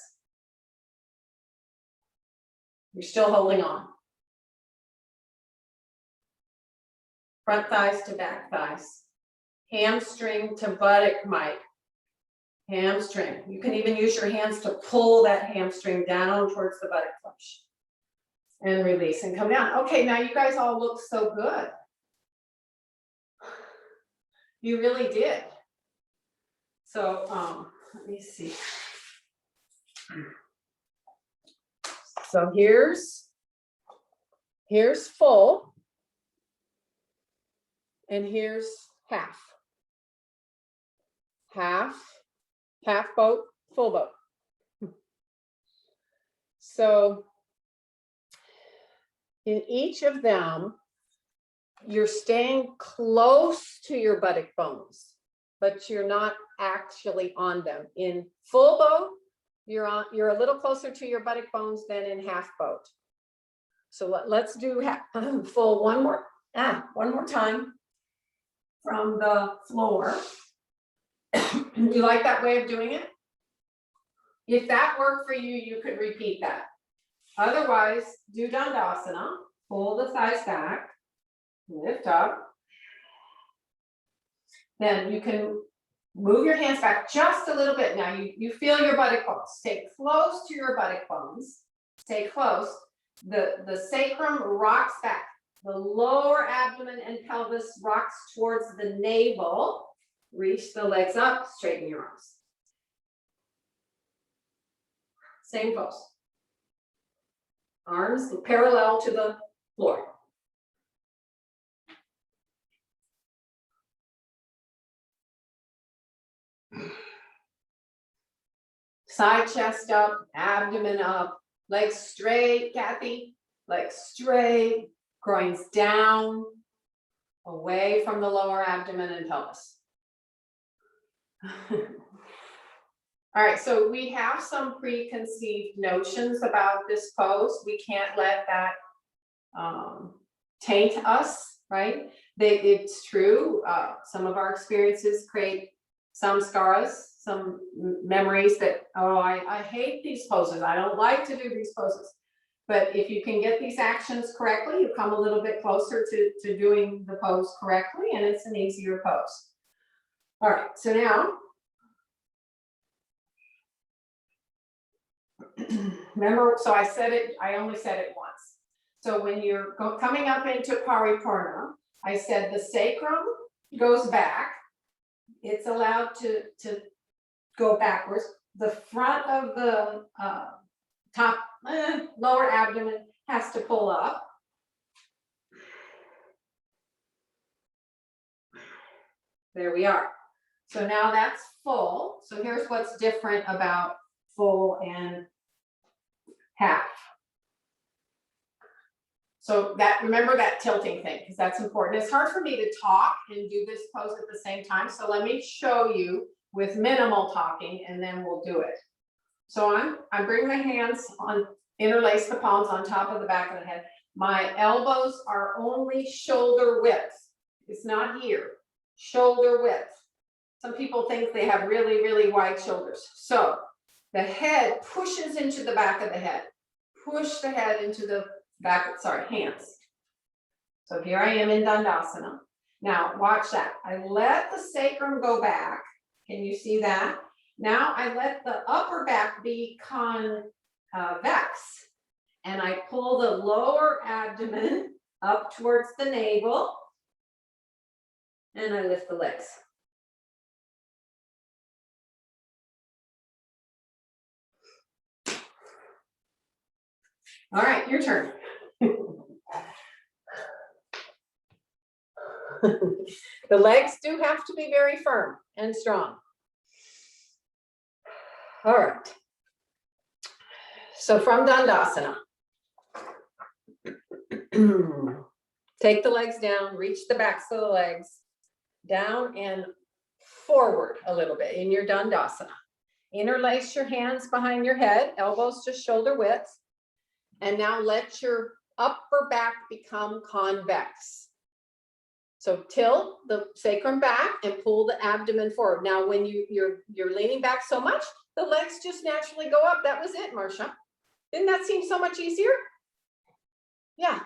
You're still holding on. Front thighs to back thighs. Hamstring to buttock, Mike. Hamstring. You can even use your hands to pull that hamstring down towards the buttock flesh. And release and come down. Okay, now you guys all look so good. You really did. So let me see. So here's full. And here's half. Half boat, full boat. So in each of them, you're staying close to your buttock bones, but you're not actually on them. In full boat, you're a little closer to your buttock bones than in half boat. So let's do full one more time from the floor. You like that way of doing it? If that worked for you, you could repeat that. Otherwise, do Dandasana. Pull the thighs back. Lift up. Then you can move your hands back just a little bit. Now you feel your buttock bones. Stay close to your buttock bones. Stay close. The sacrum rocks back. The lower abdomen and pelvis rocks towards the navel. Reach the legs up, straighten your arms. Same pose. Arms parallel to the floor. Side chest up, abdomen up, legs straight, Kathy. legs straight, groins down, away from the lower abdomen and pelvis. All right, so we have some preconceived notions about this pose. We can't let that taint us, right? It's true. Some of our experiences create some scars, some memories that, oh, I hate these poses. I don't like to do these poses. But if you can get these actions correctly, you come a little bit closer to doing the pose correctly, and it's an easier pose. All right, so now, remember, so I said it, I only said it once. So when you're coming up into Paripurna, I said the sacrum goes back. It's allowed to go backwards. The front of the top, lower abdomen has to pull up. There we are. So now that's full. So here's what's different about full and half. So that, remember that tilting thing, because that's important. It's hard for me to talk and do this pose at the same time. So let me show you with minimal talking, and then we'll do it. So I bring my hands on, interlace the palms on top of the back of the head. My elbows are only shoulder width. It's not here, shoulder width. Some people think they have really, really wide shoulders. So the head pushes into the back of the head. Push the head into the back, sorry, hands. So here I am in Dandasana. Now watch that. I let the sacrum go back. Can you see that? Now I let the upper back be convex, and I pull the lower abdomen up towards the navel, and I lift the legs. All right, your turn. The legs do have to be very firm and strong. All right. So from Dandasana, take the legs down, reach the backs of the legs down and forward a little bit in your Dandasana. Interlace your hands behind your head, elbows to shoulder width. And now let your upper back become convex. So tilt the sacrum back and pull the abdomen forward. Now, when you're leaning back so much, the legs just naturally go up. That was it, Marcia. Didn't that seem so much easier? Yeah.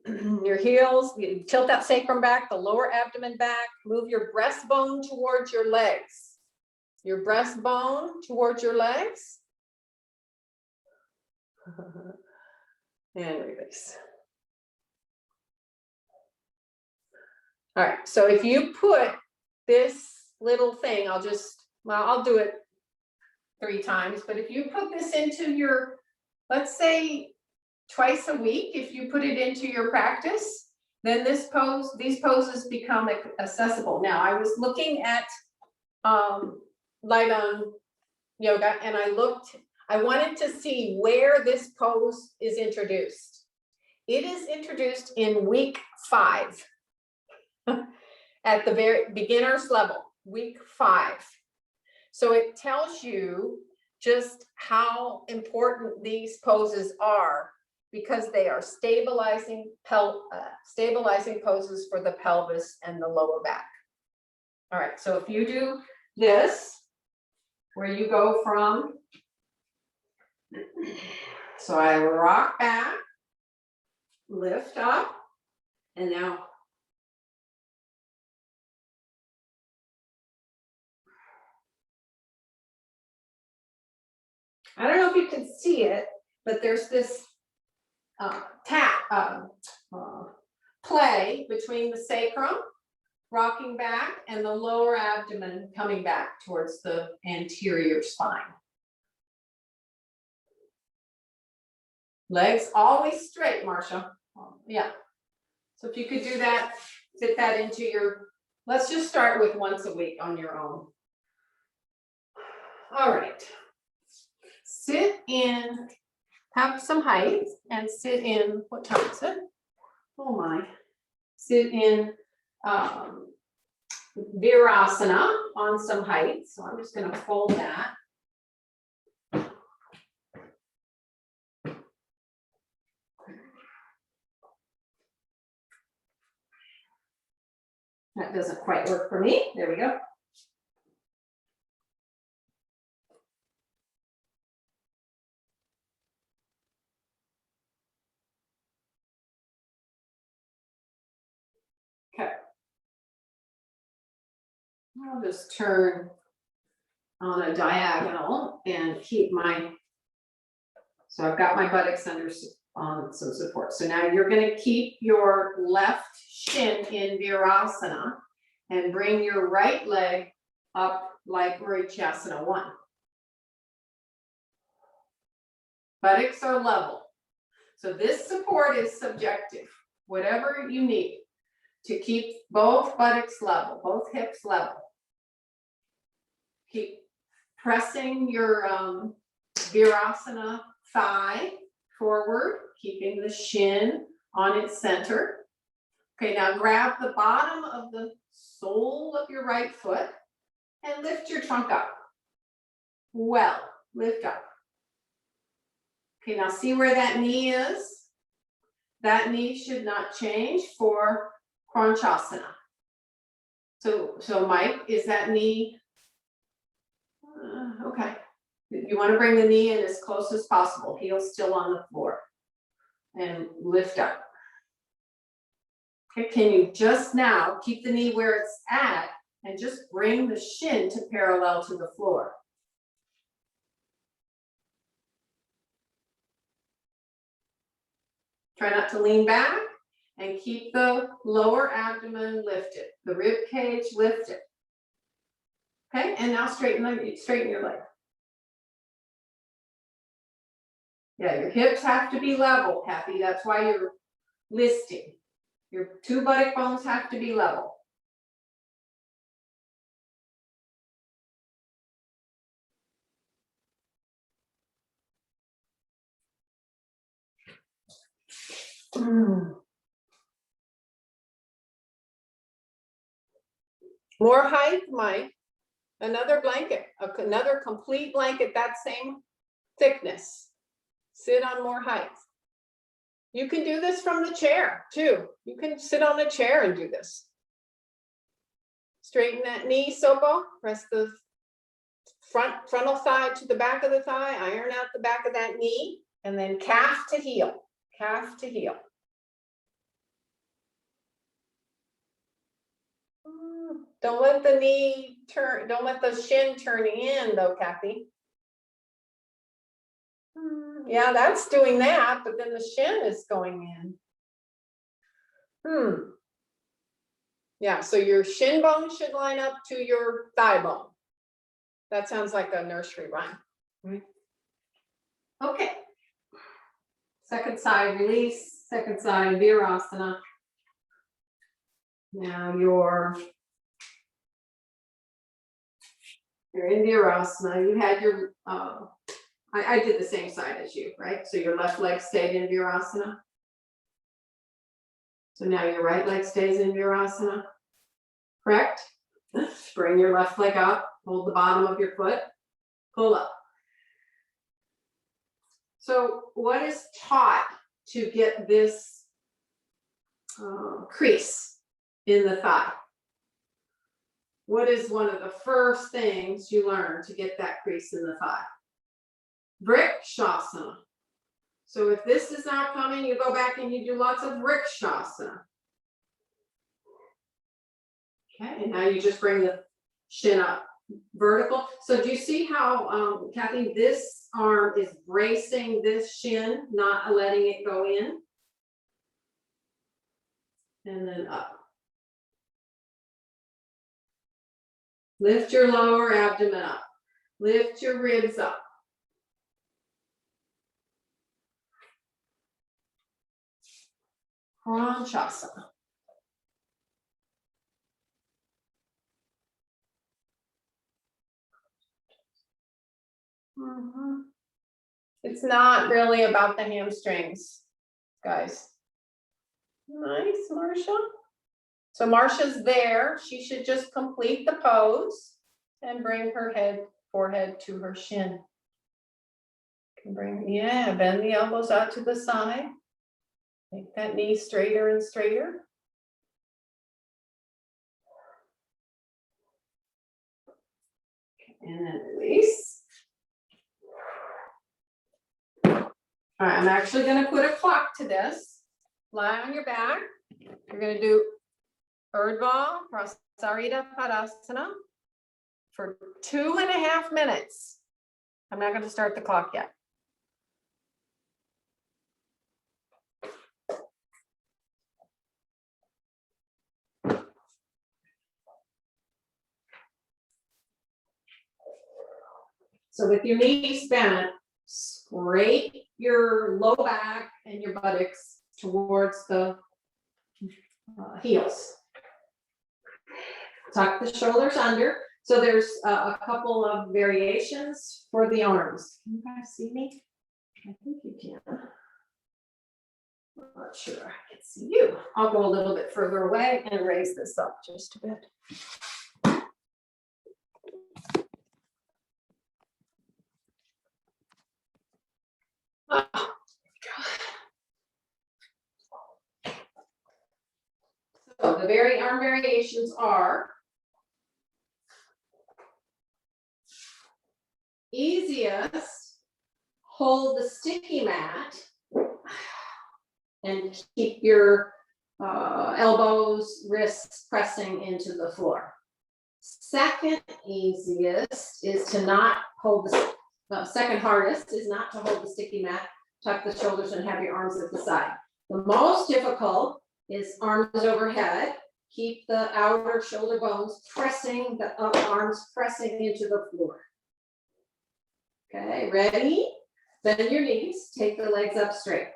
Your heels, you tilt that sacrum back, the lower abdomen back, move your breastbone towards your legs. Your breastbone towards your legs. And release. All right, so if you put this little thing, I'll do it 3 times, but if you put this into your, let's say twice a week, if you put it into your practice, then these poses become accessible. Now, I was looking at Light Yoga, and I wanted to see where this pose is introduced. It is introduced in week 5. At the very beginner's level, week 5. So it tells you just how important these poses are, because they are stabilizing poses for the pelvis and the lower back. All right, so if you do this, where you go from, so I rock back, lift up, and now I don't know if you can see it, but there's this play between the sacrum rocking back and the lower abdomen coming back towards the anterior spine. Legs always straight, Marcia. Yeah. So if you could do that, fit that into your, let's just start with once a week on your own. All right. Sit in have some height and sit in, what time is it? Oh my, sit in Virasana on some height. So I'm just gonna fold that. That doesn't quite work for me. There we go. Okay. I'll just turn on a diagonal and keep my, so I've got my buttocks under on some support. So now you're going to keep your left shin in Virasana and bring your right leg up like Vrichyasana 1. Buttocks are level. So this support is subjective, whatever you need to keep both buttocks level, both hips level. Keep pressing your Virasana thigh forward, keeping the shin on its center. Okay, now grab the bottom of the sole of your right foot and lift your trunk up. Well, lift up. Okay, now see where that knee is? That knee should not change for Kranchasana. So Mike, is that knee, okay. You want to bring the knee in as close as possible, heel still on the floor, and lift up. Okay, can you just now keep the knee where it's at and just bring the shin to parallel to the floor? Try not to lean back and keep the lower abdomen lifted, the rib cage lifted. Okay, and now straighten your leg. Yeah, your hips have to be level, Kathy. That's why you're listing. Your two buttock bones have to be level. More height, Mike. Another blanket, another complete blanket, that same thickness. Sit on more height. You can do this from the chair too. You can sit on a chair and do this. Straighten that knee, Sopo. Press the frontal thigh to the back of the thigh. Iron out the back of that knee. And then calf to heel. Calf to heel. Don't let the knee turn, don't let the shin turn in though, Kathy. Yeah, that's doing that, but then the shin is going in. Yeah, so your shin bone should line up to your thigh bone. That sounds like a nursery rhyme. Okay. Second side release, second side Virasana. Now you're in Virasana. You had your, I did the same side as you, right? So your left leg stayed in Virasana. So now your right leg stays in Virasana, correct? Bring your left leg up, hold the bottom of your foot, pull up. So what is taught to get this crease in the thigh? What is one of the first things you learn to get that crease in the thigh? Vrikshasana. So if this is not coming, you go back and you do lots of Vrikshasana. Okay, and now you just bring the shin up vertical. So do you see how, Kathy, this arm is bracing this shin, not letting it go in? And then up. Lift your lower abdomen up. Lift your ribs up. Kranchasana. It's not really about the hamstrings, guys. Nice, Marcia. So Marcia's there. She should just complete the pose and bring her forehead to her shin. Can bring, yeah, bend the elbows out to the side. Make that knee straighter and straighter. And then release. All right, I'm actually gonna put a clock to this. Lie on your back. You're gonna do Urdhva Prasarita Padasana for 2.5 minutes. I'm not gonna start the clock yet. So with your knees bent, scrape your low back and your buttocks towards the heels. Tuck the shoulders under. So there's a couple of variations for the arms. Can you guys see me? I think you can. I'm not sure I can see you. I'll go a little bit further away and raise this up just a bit. So the arm variations are easiest, hold the sticky mat and keep your elbows, wrists pressing into the floor. Second easiest is to not hold the second hardest is not to hold the sticky mat, tuck the shoulders and have your arms at the side. The most difficult is arms overhead. Keep the outer shoulder bones pressing, the arms pressing into the floor. Okay, ready? Bend your knees, take the legs up straight.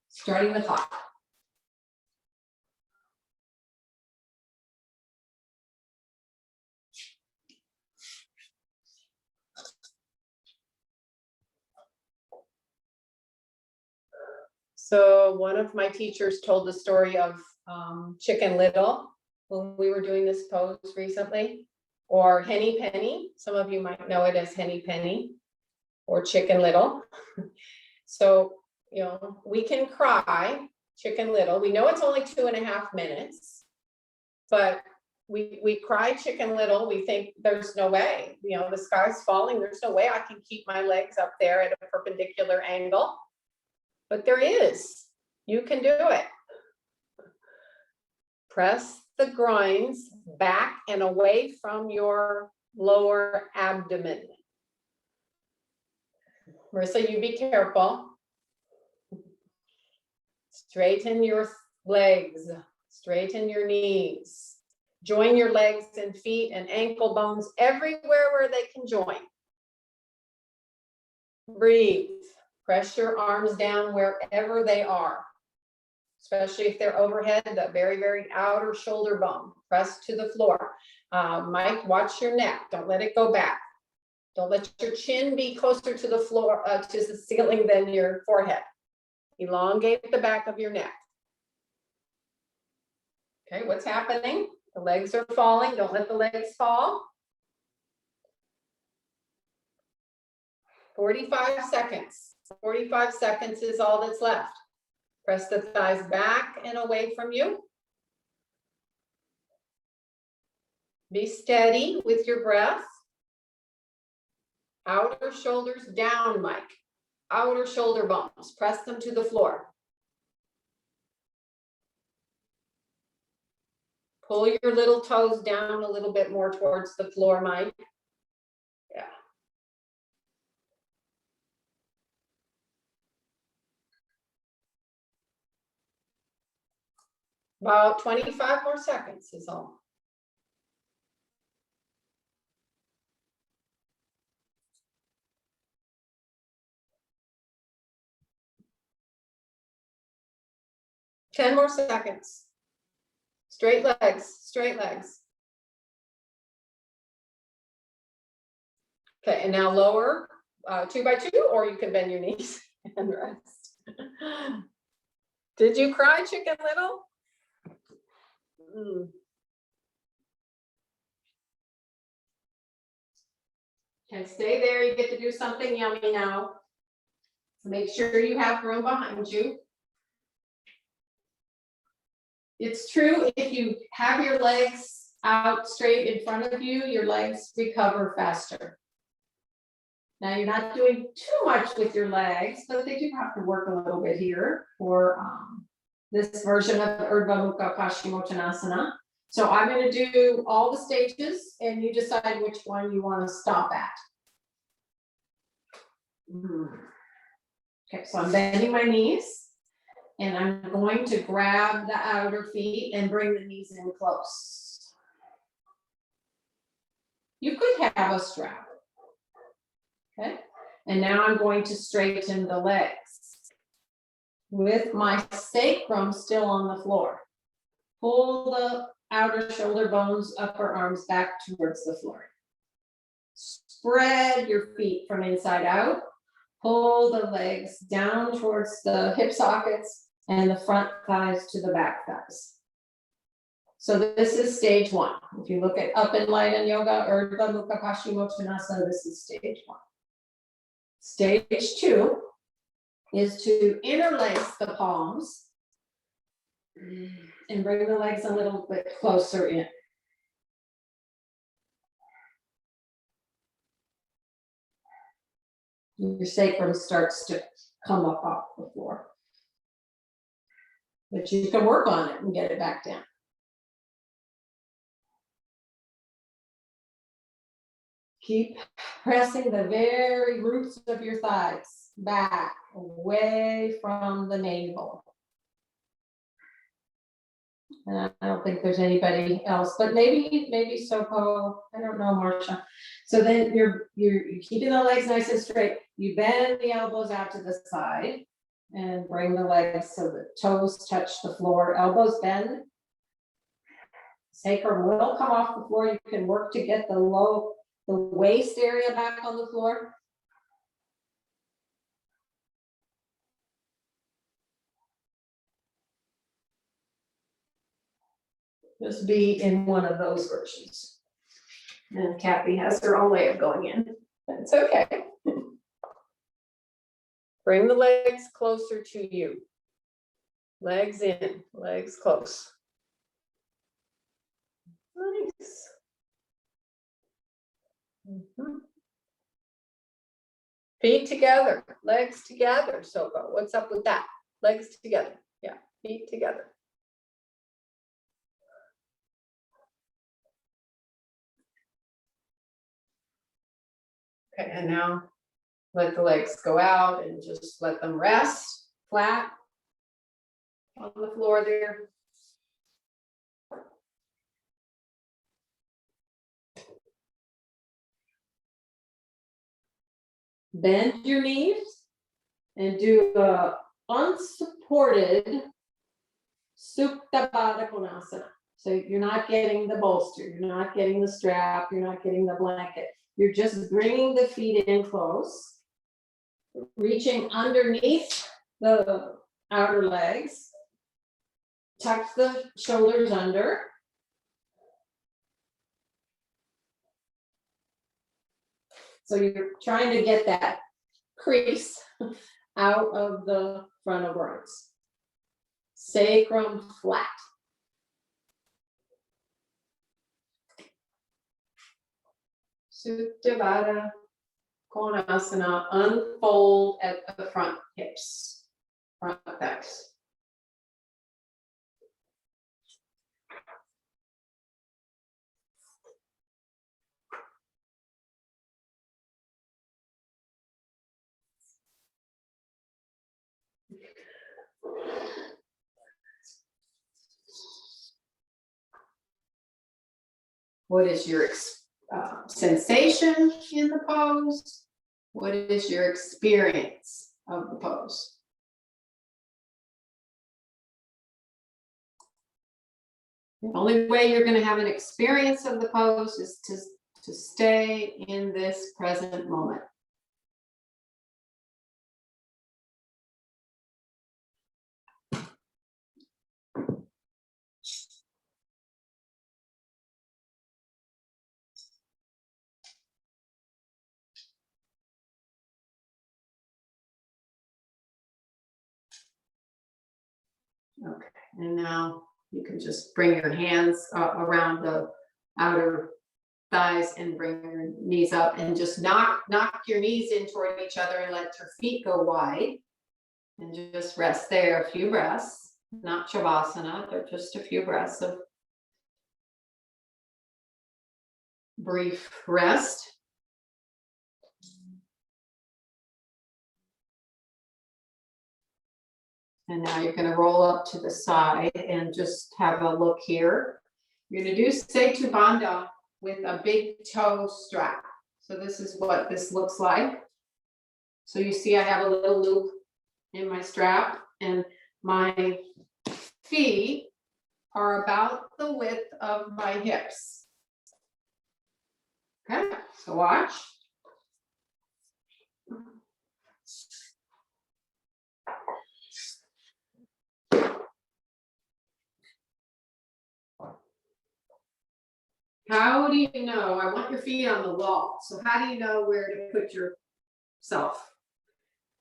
Starting the clock. So one of my teachers told the story of Chicken Little when we were doing this pose recently, or Henny Penny. Some of you might know it as Henny Penny or Chicken Little. So, you know, we can cry Chicken Little. We know it's only 2.5 minutes, but we cry Chicken Little. We think there's no way, you know, the sky's falling. There's no way I can keep my legs up there at a perpendicular angle. But there is. You can do it. Press the groins back and away from your lower abdomen. Marissa, you be careful. Straighten your legs, straighten your knees. Join your legs and feet and ankle bones everywhere where they can join. Breathe. Press your arms down wherever they are, especially if they're overhead, the very, very outer shoulder bone. Press to the floor. Mike, watch your neck. Don't let it go back. Don't let your chin be closer to the floor, to the ceiling than your forehead. Elongate the back of your neck. Okay, what's happening? The legs are falling. Don't let the legs fall. 45 seconds. 45 seconds is all that's left. Press the thighs back and away from you. Be steady with your breath. Outer shoulders down, Mike. Outer shoulder bones. Press them to the floor. Pull your little toes down a little bit more towards the floor, Mike. Yeah. About 25 more seconds is all. Ten more seconds. Straight legs, straight legs. Okay, and now lower 2 by 2, or you can bend your knees and rest. Did you cry, Chicken Little? Mm. Okay, stay there. You get to do something yummy now. Make sure you have room behind you. It's true, if you have your legs out straight in front of you, your legs recover faster. Now, you're not doing too much with your legs, but they do have to work a little bit here for this version of Urdhva Mukha Paschimottanasana. So I'm going to do all the stages and you decide which one you want to stop at. Okay, so I'm bending my knees and I'm going to grab the outer feet and bring the knees in close. You could have a strap. Okay, and now I'm going to straighten the legs with my sacrum still on the floor. Pull the outer shoulder bones, upper arms back towards the floor. Spread your feet from inside out. Pull the legs down towards the hip sockets and the front thighs to the back thighs. So this is stage 1. If you look at Up and Light and Yoga, Urdhva Mukha Paschimottanasana, this is stage 1. Stage 2 is to interlace the palms and bring the legs a little bit closer in. Your sacrum starts to come up off the floor. But you can work on it and get it back down. Keep pressing the very roots of your thighs back, away from the navel. And I don't think there's anybody else, but maybe Sopo, I don't know, Marsha. So then you're keeping the legs nice and straight. You bend the elbows out to the side and bring the legs so the toes touch the floor, elbows bend. Sacrum will come off the floor. You can work to get the waist area back on the floor. Just be in one of those versions. And Kathy has her own way of going in. That's okay. Bring the legs closer to you. Legs in, legs close. Nice. Feet together, legs together. So what's up with that? Legs together. Yeah, feet together. Okay, and now let the legs go out and just let them rest flat on the floor there. Bend your knees and do a unsupported Supta Baddha Konasana. So you're not getting the bolster, you're not getting the strap, you're not getting the blanket. You're just bringing the feet in close, reaching underneath the outer legs, tuck the shoulders under. So you're trying to get that crease out of the front of arms. Sacrum flat. Supta Baddha Konasana, unfold at the front hips, front thighs. What is your sensation in the pose? What is your experience of the pose? The only way you're going to have an experience of the pose is to stay in this present moment. Okay, and now you can just bring your hands around the outer thighs and bring your knees up and just knock your knees in toward each other and let your feet go wide. And just rest there a few breaths, not Shavasana, but just a few breaths of brief rest. And now you're going to roll up to the side and just have a look here. You're going to do Setu Bandha with a big toe strap. So this is what this looks like. So you see I have a little loop in my strap and my feet are about the width of my hips. Okay, so watch. How do you know? I want your feet on the wall. So how do you know where to put yourself?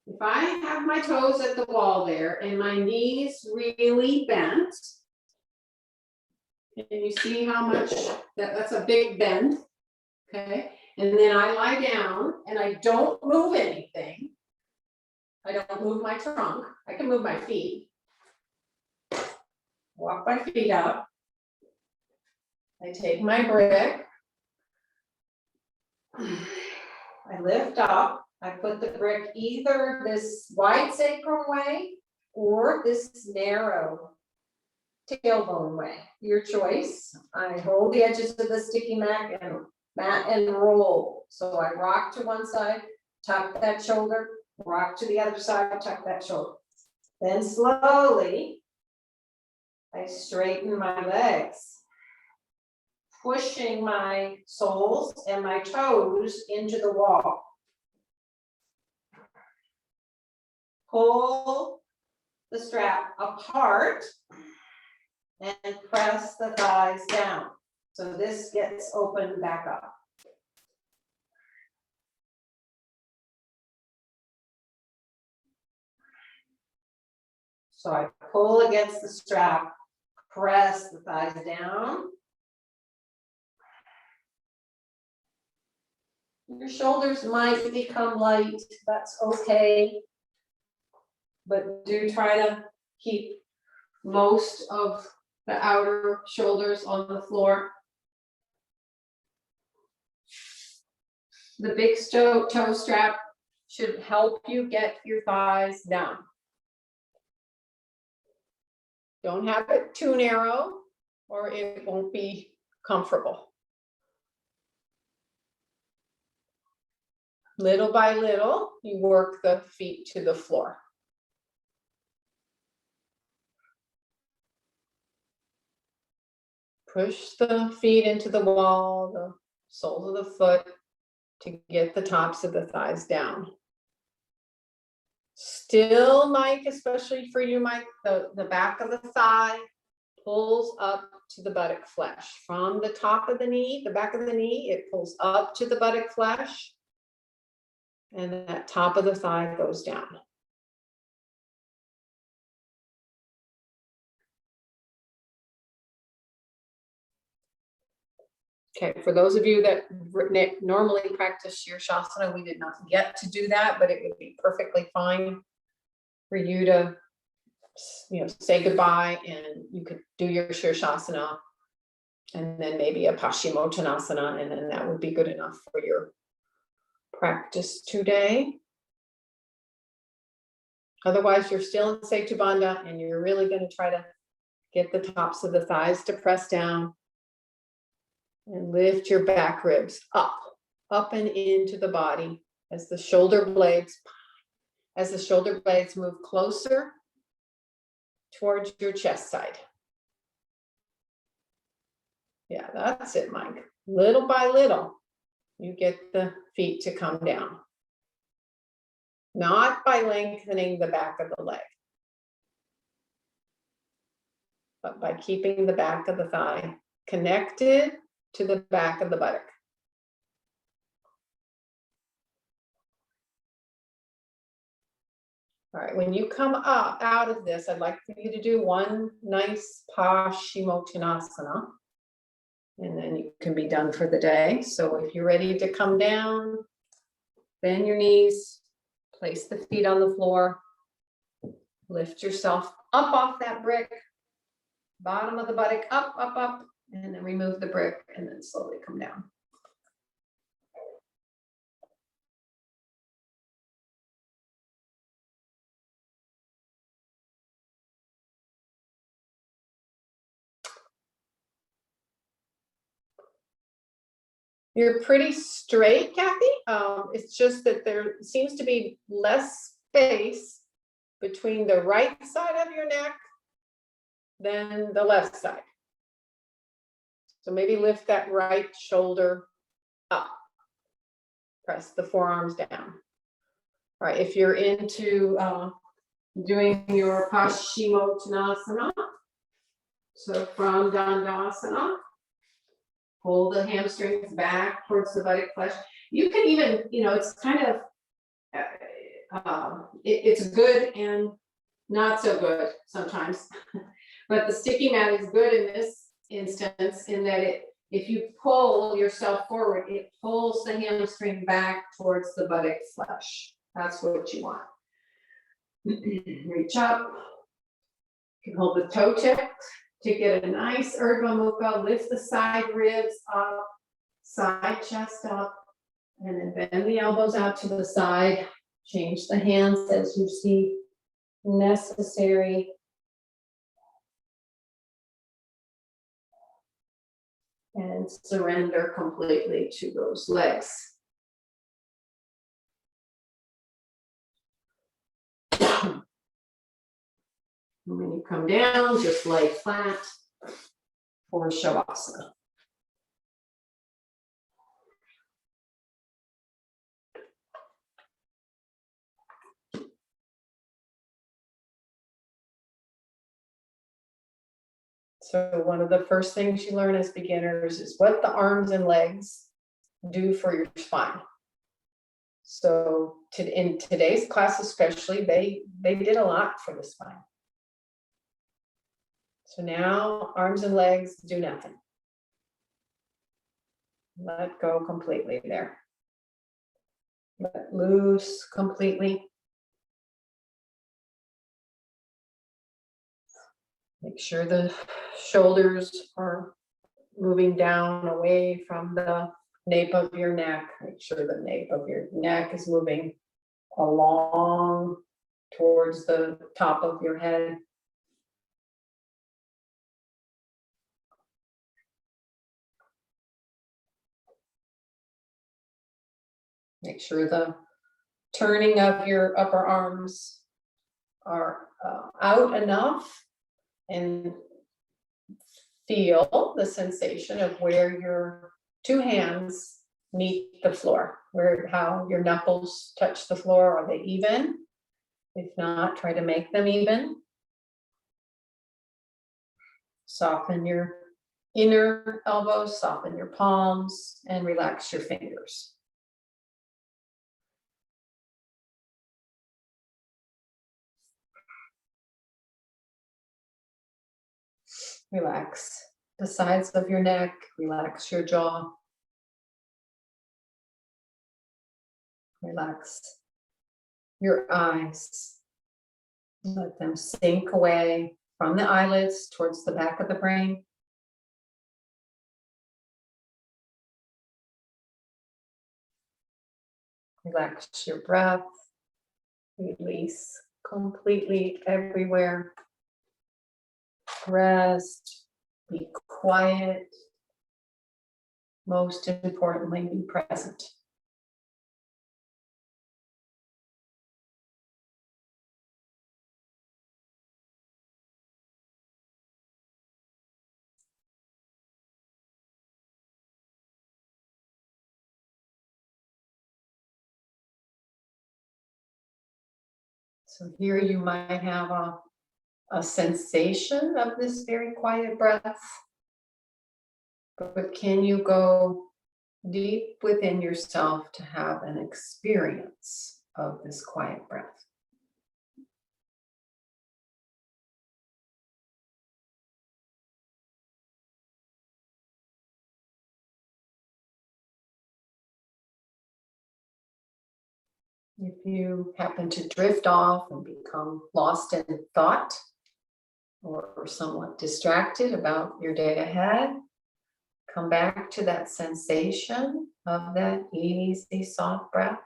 If I have my toes at the wall there and my knees really bent, and you see how much that's a big bend, okay? And then I lie down and I don't move anything. I don't move my trunk. I can move my feet. Walk my feet up. I take my brick. I lift up. I put the brick either this wide sacrum way or this narrow tailbone way, your choice. I hold the edges of the sticky mat and roll. So I rock to one side, tuck that shoulder, rock to the other side, tuck that shoulder. Then slowly, I straighten my legs, pushing my soles and my toes into the wall. Pull the strap apart and press the thighs down. So this gets opened back up. So I pull against the strap, press the thighs down. Your shoulders might become light, that's okay. But do try to keep most of the outer shoulders on the floor. The big toe strap should help you get your thighs down. Don't have it too narrow or it won't be comfortable. Little by little, you work the feet to the floor. Push the feet into the wall, the soles of the foot to get the tops of the thighs down. Still, Mike, especially for you, Mike, the back of the thigh pulls up to the buttock flesh. From the top of the knee, the back of the knee, it pulls up to the buttock flesh. And that top of the thigh goes down. Okay, for those of you that normally practice Shirshasana, we did not get to do that, but it would be perfectly fine for you to, say goodbye and you could do your Shirshasana and then maybe a Paschimottanasana, and then that would be good enough for your practice today. Otherwise, you're still in Setu Bandha and you're really going to try to get the tops of the thighs to press down. And lift your back ribs up and into the body as the shoulder blades move closer towards your chest side. Yeah, that's it, Mike. Little by little, you get the feet to come down. Not by lengthening the back of the leg, but by keeping the back of the thigh connected to the back of the buttock. All right, when you come up out of this, I'd like for you to do one nice Paschimottanasana. And then you can be done for the day. So if you're ready to come down, bend your knees, place the feet on the floor, lift yourself up off that brick, bottom of the buttock, up, up, up, and then remove the brick and then slowly come down. You're pretty straight, Kathy. It's just that there seems to be less space between the right side of your neck than the left side. So maybe lift that right shoulder up. Press the forearms down. All right, if you're into doing your Paschimottanasana, so from Dandasana, pull the hamstrings back towards the buttock flesh. You can even, it's kind of, it's good and not so good sometimes. But the sticky mat is good in this instance in that if you pull yourself forward, it pulls the hamstring back towards the buttock flesh. That's what you want. Reach up. You can hold the toe tip to get a nice Urdhva Mukha. Lift the side ribs up, side chest up, and then bend the elbows out to the side. Change the hands as you see necessary. And surrender completely to those legs. And when you come down, just lay flat for Shavasana. So one of the first things you learn as beginners is what the arms and legs do for your spine. So in today's class especially, they did a lot for the spine. So now arms and legs do nothing. Let go completely there. Let loose completely. Make sure the shoulders are moving down away from the nape of your neck. Make sure the nape of your neck is moving along towards the top of your head. Make sure the turning of your upper arms are out enough and feel the sensation of where your two hands meet the floor, how your knuckles touch the floor. Are they even? If not, try to make them even. Soften your inner elbows, soften your palms, and relax your fingers. Relax the sides of your neck, relax your jaw. Relax your eyes. Let them sink away from the eyelids towards the back of the brain. Relax your breath. Release completely everywhere. Rest. Be quiet. Most importantly, be present. So here you might have a sensation of this very quiet breath. But can you go deep within yourself to have an experience of this quiet breath? If you happen to drift off and become lost in thought or somewhat distracted about your day ahead, come back to that sensation of that easy, soft breath.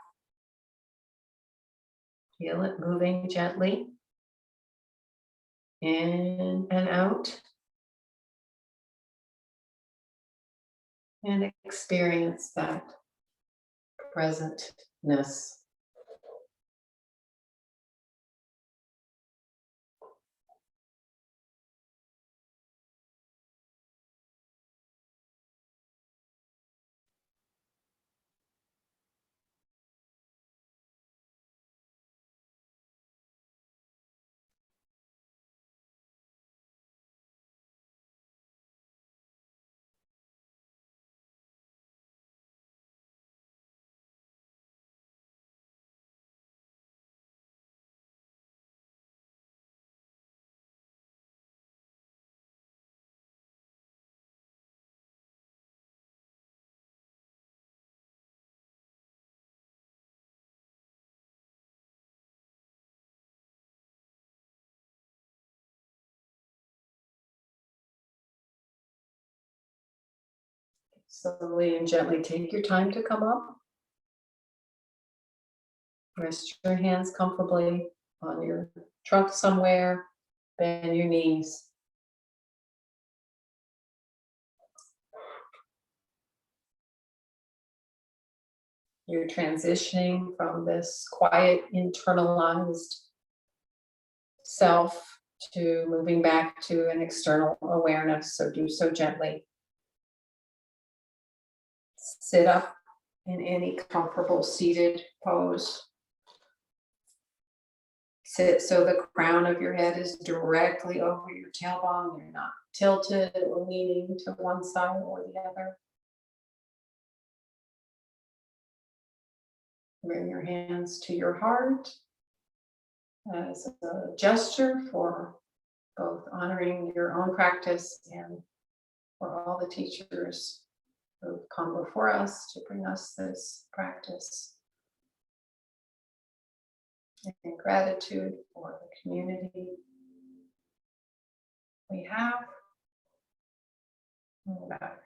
Feel it moving gently in and out. And experience that presentness. Slowly and gently take your time to come up. Rest your hands comfortably on your trunk somewhere. Bend your knees. You're transitioning from this quiet, internalized self to moving back to an external awareness. So do so gently. Sit up in any comfortable seated pose. Sit so the crown of your head is directly over your tailbone. You're not tilted or leaning to one side or the other. Bring your hands to your heart as a gesture for both honoring your own practice and for all the teachers who've come before us to bring us this practice. And gratitude for the community we have, no matter